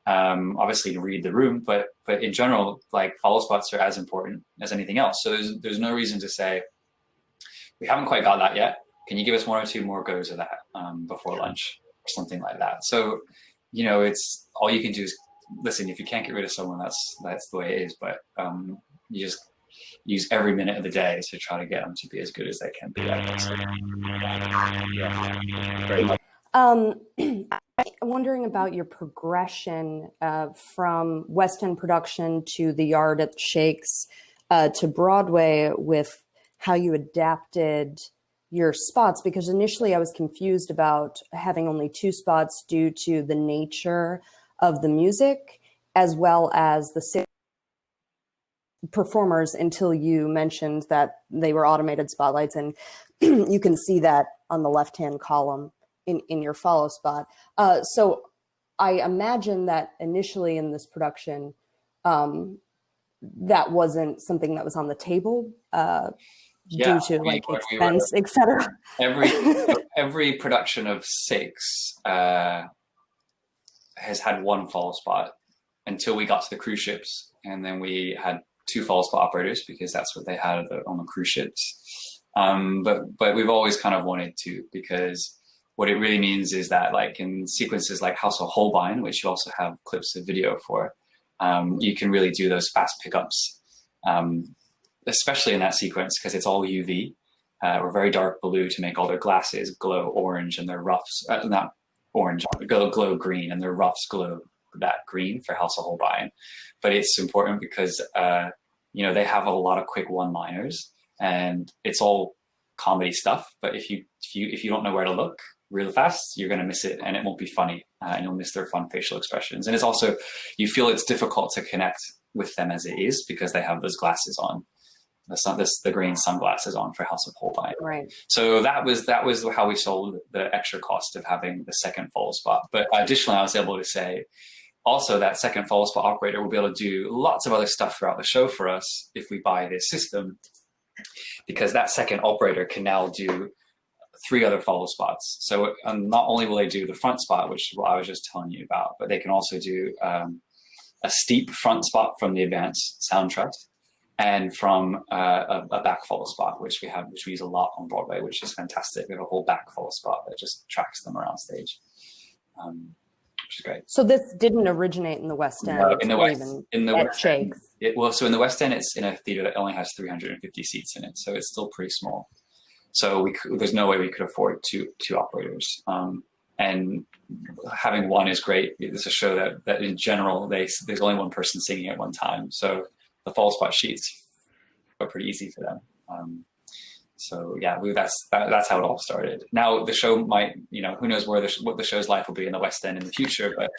obviously to read the room, but in general, like Followspots are as important as anything else. So there's no reason to say, we haven't quite got that yet. Can you give us 1 or 2 more goes of that before lunch or something like that? So, it's all you can do is listen. If you can't get rid of someone, that's the way it is. But you just use every minute of the day to try to get them to be as good as they can be. I'm wondering about your progression from West End production to the Yard at the Shakes to Broadway, with how you adapted your spots, because initially I was confused about having only 2 spots due to the nature of the music as well as the performers, until you mentioned that they were automated spotlights, and you can see that on the left-hand column in your follow spot. So I imagine that initially in this production, that wasn't something that was on the table due to like expense, etc. Every production of 6 has had 1 follow spot until we got to the cruise ships, and then we had 2 follow spot operators because that's what they had on the cruise ships. But we've always kind of wanted to, because what it really means is that, like in sequences like House of Holbein, which you also have clips of video for, you can really do those fast pickups, especially in that sequence because it's all UV. or very dark blue to make all their glasses glow orange and their roughs, not orange, glow green, and their roughs glow that green for House of Holbein. But it's important because, they have a lot of quick one-liners, and it's all comedy stuff. But if you don't know where to look really fast, you're going to miss it, and it won't be funny, and you'll miss their fun facial expressions. And it's also, you feel it's difficult to connect with them as it is because they have those glasses on, the green sunglasses on for House of Holbein. Right. So that was how we sold the extra cost of having the second follow spot. But additionally, I was able to say also that second follow spot operator will be able to do lots of other stuff throughout the show for us if we buy this system, because that second operator can now do 3 other follow spots. So not only will they do the front spot, which is what I was just telling you about, but they can also do a steep front spot from the advanced sound trust, and from a back follow spot, which we use a lot on Broadway, which is fantastic. We have a whole back follow spot that just tracks them around stage, which is great. So this didn't originate in the West End, in the West Shakes. End. So in the West End, it's in a theater that only has 350 seats in it, so it's still pretty small. So there's no way we could afford two operators. And having one is great. It's a show that in general, there's only one person singing at one time. So the Followspot sheets are pretty easy for them. So yeah, that's how it all started. Now the show might, who knows what the show's life will be in the West End in the future. But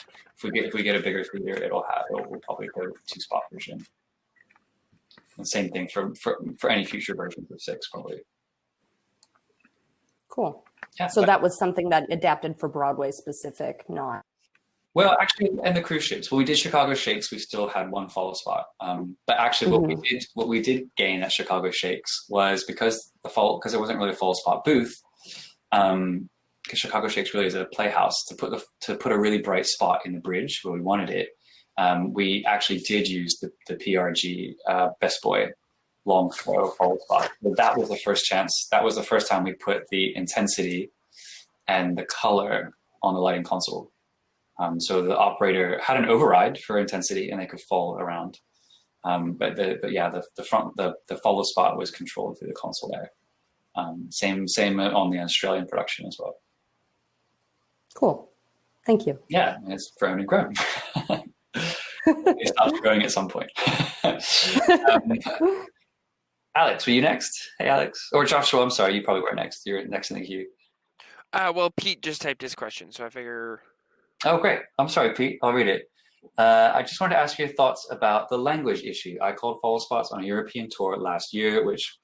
if we get a bigger theater, we'll probably go to 2-spot version. And same thing for any future versions of 6, probably. Cool. Yeah, so that was something that adapted for Broadway specific, not. Well, actually, and the cruise ships. When we did Chicago Shakes, we still had one follow spot. But actually, what we did gain at Chicago Shakes was because there wasn't really a follow spot booth. Because Chicago Shakes really is a playhouse, to put a really bright spot in the bridge where we wanted it. We actually did use the PRG Best Boy long throw follow spot. But that was the first chance. That was the first time we put the intensity and the color on the lighting console. So the operator had an override for intensity, and they could fall around. But the follow spot was controlled through the console there. Same on the Australian production as well. Cool. Thank you. Yeah, it's grown and grown. It stopped growing at some point. Alex, were you next? Hey, Alex. Or Joshua, I'm sorry, you probably were next. You're next in the queue. Well, Pete just typed his question, so I figure... Oh, great. I'm sorry, Pete. I'll read it. I just wanted to ask your thoughts about the language issue. I called Followspots on a European tour last year, which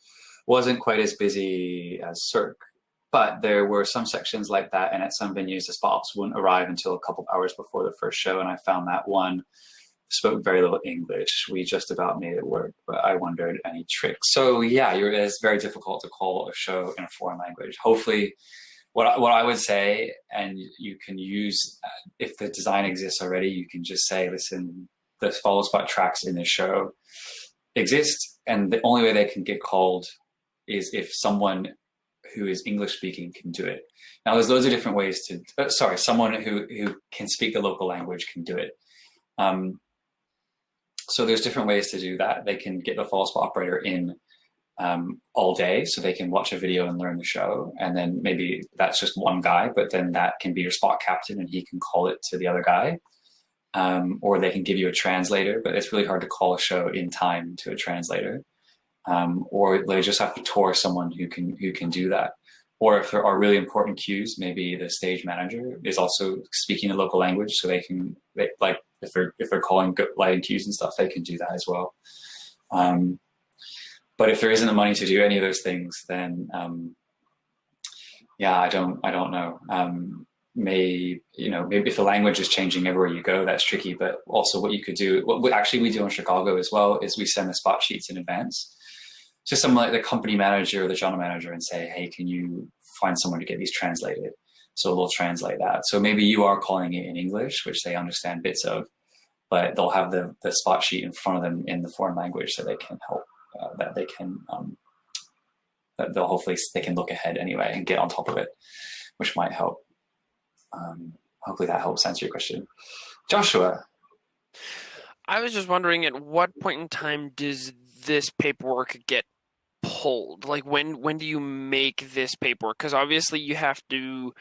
wasn't quite as busy as Cirque, but there were some sections like that, and at some venues, the spots wouldn't arrive until a couple of hours before the first show, and I found that one spoke very little English. We just about made it work, but I wondered any tricks. So yeah, it's very difficult to call a show in a foreign language. Hopefully, what I would say, and you can use, if the design exists already, you can just say, listen, the Followspot tracks in this show exist, and the only way they can get called is if someone who is English speaking can do it. Now, there's loads of different ways to, someone who can speak the local language can do it. So there's different ways to do that. They can get the Followspot operator in all day, so they can watch a video and learn the show. And then maybe that's just one guy, but then that can be your spot captain and he can call it to the other guy. Or they can give you a translator, but it's really hard to call a show in time to a translator. Or they just have to tour someone who can do that. Or if there are really important cues, maybe the stage manager is also speaking the local language, so they if they're calling lighting cues and stuff, they can do that as well. But if there isn't the money to do any of those things, then I don't know. Maybe if the language is changing everywhere you go, that's tricky. But also, what you could do, what actually we do in Chicago as well, is we send the spot sheets in advance to someone like the company manager or the general manager and say, hey, can you find someone to get these translated? So they'll translate that. So maybe you are calling it in English, which they understand bits of, but they'll have the spot sheet in front of them in the foreign language so they can help, that they can look ahead anyway and get on top of it, which might help. Hopefully that helps answer your question. Joshua. I was just wondering, at what point in time does this paperwork get pulled? Like when do you make this paperwork? Because obviously you have to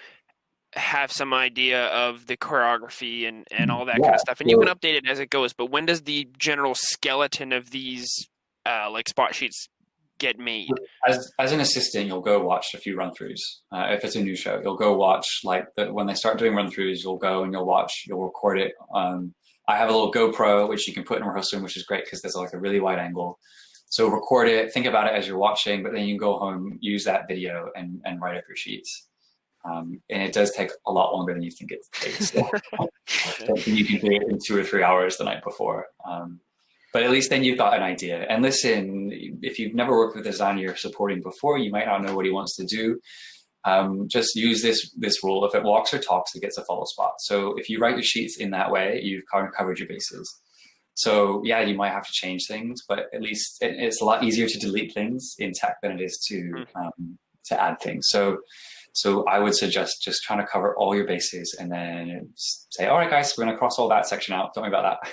have some idea of the choreography and all that kind Yeah, of stuff, and you so can update it as it goes. But when does the general skeleton of these like spot sheets get made? as an assistant, you'll go watch a few run-throughs. If it's a new show, you'll go watch when they start doing run-throughs, you'll go and you'll record it. I have a little GoPro which you can put in a rehearsal room, which is great because there's like a really wide angle. So record it, think about it as you're watching, but then you can go home, use that video, and write up your sheets. And it does take a lot longer than you think it takes. You can do it in 2 or 3 hours the night before. But at least then you've got an idea. And listen, if you've never worked with a designer you're supporting before, you might not know what he wants to do. Just use this rule. If it walks or talks, it gets a follow spot. So if you write your sheets in that way, you've kind of covered your bases. So yeah, you might have to change things, but at least it's a lot easier to delete things in tech than it is to add things. So I would suggest just trying to cover all your bases and then say, all right, guys, we're going to cross all that section out. Don't worry about that.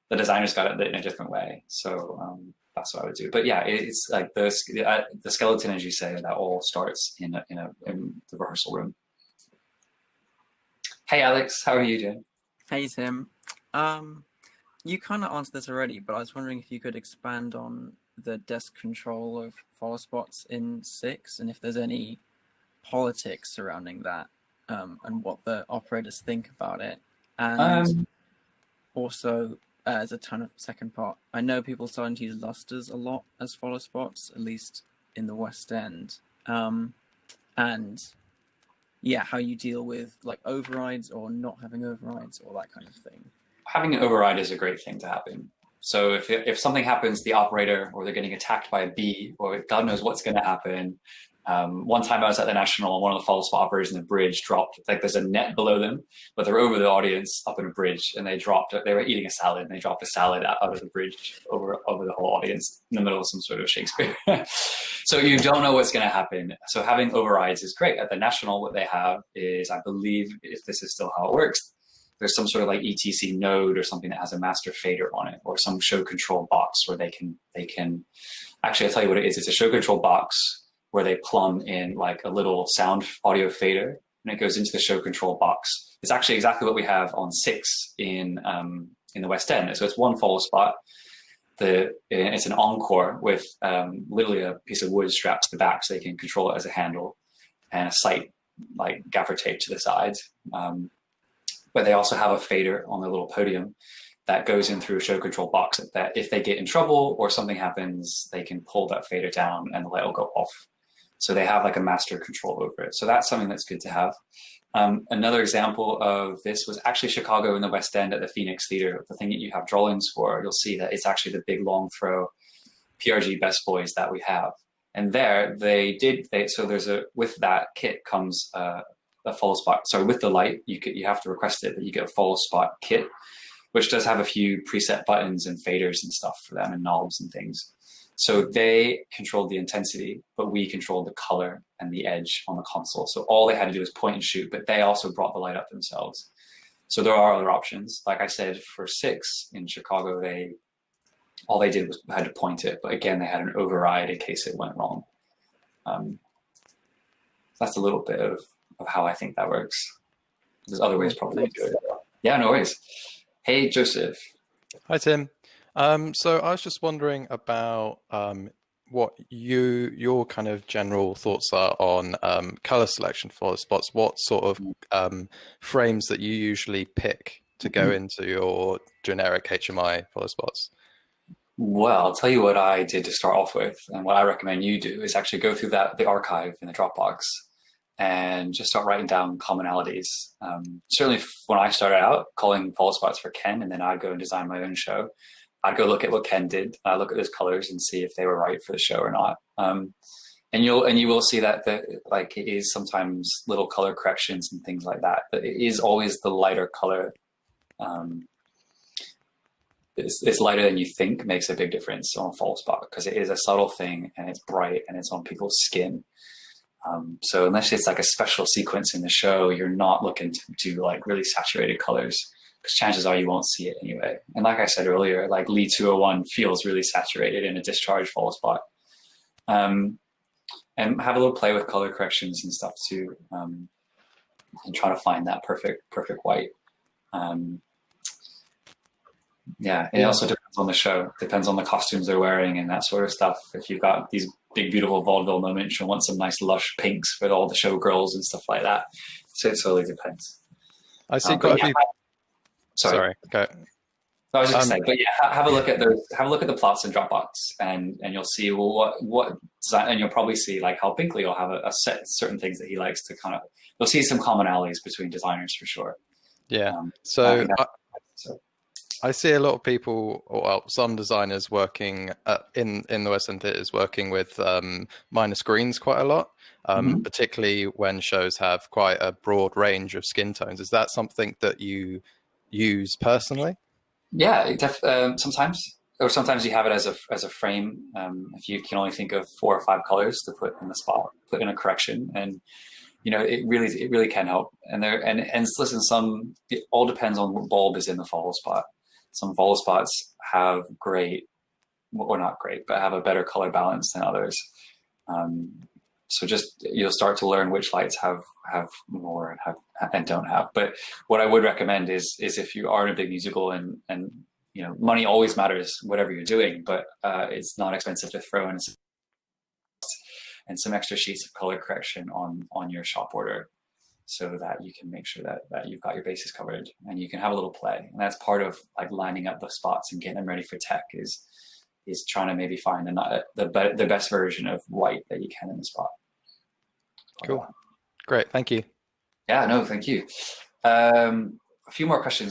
The designer's got it in a different way. So that's what I would do. But yeah, it's like the skeleton, as you say, that all starts in the rehearsal room. Hey, Alex, how are you doing? Hey, Tim. You kind of answered this already, but I was wondering if you could expand on the desk control of Followspots in 6 and if there's any politics surrounding that and what the operators think about it. And also, as a ton of second part, I know people starting to use lusters a lot as Followspots, at least in the West End. And yeah, how you deal with like overrides or not having overrides or that kind of thing. Having an override is a great thing to happen. So if something happens, the operator, or they're getting attacked by a bee, or God knows what's going to happen. One time I was at the National, one of the follow spot operators in the bridge dropped, like there's a net below them, but they're over the audience up in a bridge, and they were eating a salad, and they dropped a salad out of the bridge over the whole audience in the middle of some sort of Shakespeare. So you don't know what's going to happen. So having overrides is great. At the National, what they have is, I believe, if this is still how it works, there's some sort of like ETC node or something that has a master fader on it, or some show control box where they can actually, I'll tell you what it is. It's a show control box where they plumb in like a little sound audio fader, and it goes into the show control box. It's actually exactly what we have on 6 in the West End. So it's one follow spot. It's an encore with literally a piece of wood strapped to the back so they can control it as a handle, and a sight like gaffer tape to the sides. But they also have a fader on the little podium that goes in through a show control box that if they get in trouble or something happens, they can pull that fader down and the light will go off. So they have like a master control over it. So that's something that's good to have. Another example of this was actually Chicago in the West End at the Phoenix Theater. The thing that you have drawings for, you'll see that it's actually the big long throw PRG Best Boys that we have. And there so with that kit comes a follow spot. So with the light, you have to request it, but you get a follow spot kit, which does have a few preset buttons and faders and stuff for them, and knobs and things. So they controlled the intensity, but we controlled the color and the edge on the console. So all they had to do was point and shoot, but they also brought the light up themselves. So there are other options. Like I said, for 6 in Chicago, all they did was had to point it, but again, they had an override in case it went wrong. That's a little bit of how I think that works. There's other ways probably to do it. Yeah, no worries. Hey, Joseph. Hi, Tim. So I was just wondering about what your kind of general thoughts are on color selection for spots. What sort of frames that you usually pick to go into your generic HMI follow spots? Well, I'll tell you what I did to start off with, and what I recommend you do is actually go through the archive in the Dropbox and just start writing down commonalities. Certainly when I started out calling follow spots for Ken, and then I'd go and design my own show, I'd go look at what Ken did. I'd look at his colors and see if they were right for the show or not. And you will see that it is sometimes little color corrections and things like that. But it is always the lighter color. It's lighter than you think makes a big difference on a follow spot, because it is a subtle thing and it's bright and it's on people's skin. So unless it's like a special sequence in the show, you're not looking to do like really saturated colors, because chances are you won't see it anyway. And like I said earlier, like Lee 201 feels really saturated in a discharge follow spot. and have a little play with color corrections and stuff too, and try to find that perfect white. Yeah, it also depends on the show, depends on the costumes they're wearing and that sort of stuff. If you've got these big, beautiful vaudeville moments, you'll want some nice lush pinks for all the showgirls and stuff like that. So it totally depends. I see quite a few. Sorry, go. I was just saying, but yeah, have a look at those. Have a look at the plots in Dropbox, and you'll see what design, and you'll probably see like how Binkley will have a set certain things that he likes to kind of. You'll see some commonalities between designers for sure. Yeah. So I see a lot of people, or well, some designers working in the Western theatres, working with minor screens quite a lot, particularly when shows have quite a broad range of skin tones. Is that something that you use personally? Yeah, sometimes, or sometimes you have it as a frame. If you can only think of 4 or 5 colors to put in the spot, put in a correction, and it really can help. And listen, it all depends on what bulb is in the follow spot. Some follow spots have great, or not great, but have a better color balance than others. So you'll start to learn which lights have more and don't have. But what I would recommend is if you are in a big musical and money always matters, whatever you're doing, but it's not expensive to throw in and some extra sheets of color correction on your shop order, so that you can make sure that you've got your bases covered and you can have a little play. And that's part of like lining up the spots and getting them ready for tech is trying to maybe find the best version of white that you can in the spot. Cool. Great. Thank you. Yeah, no, thank you. A few more questions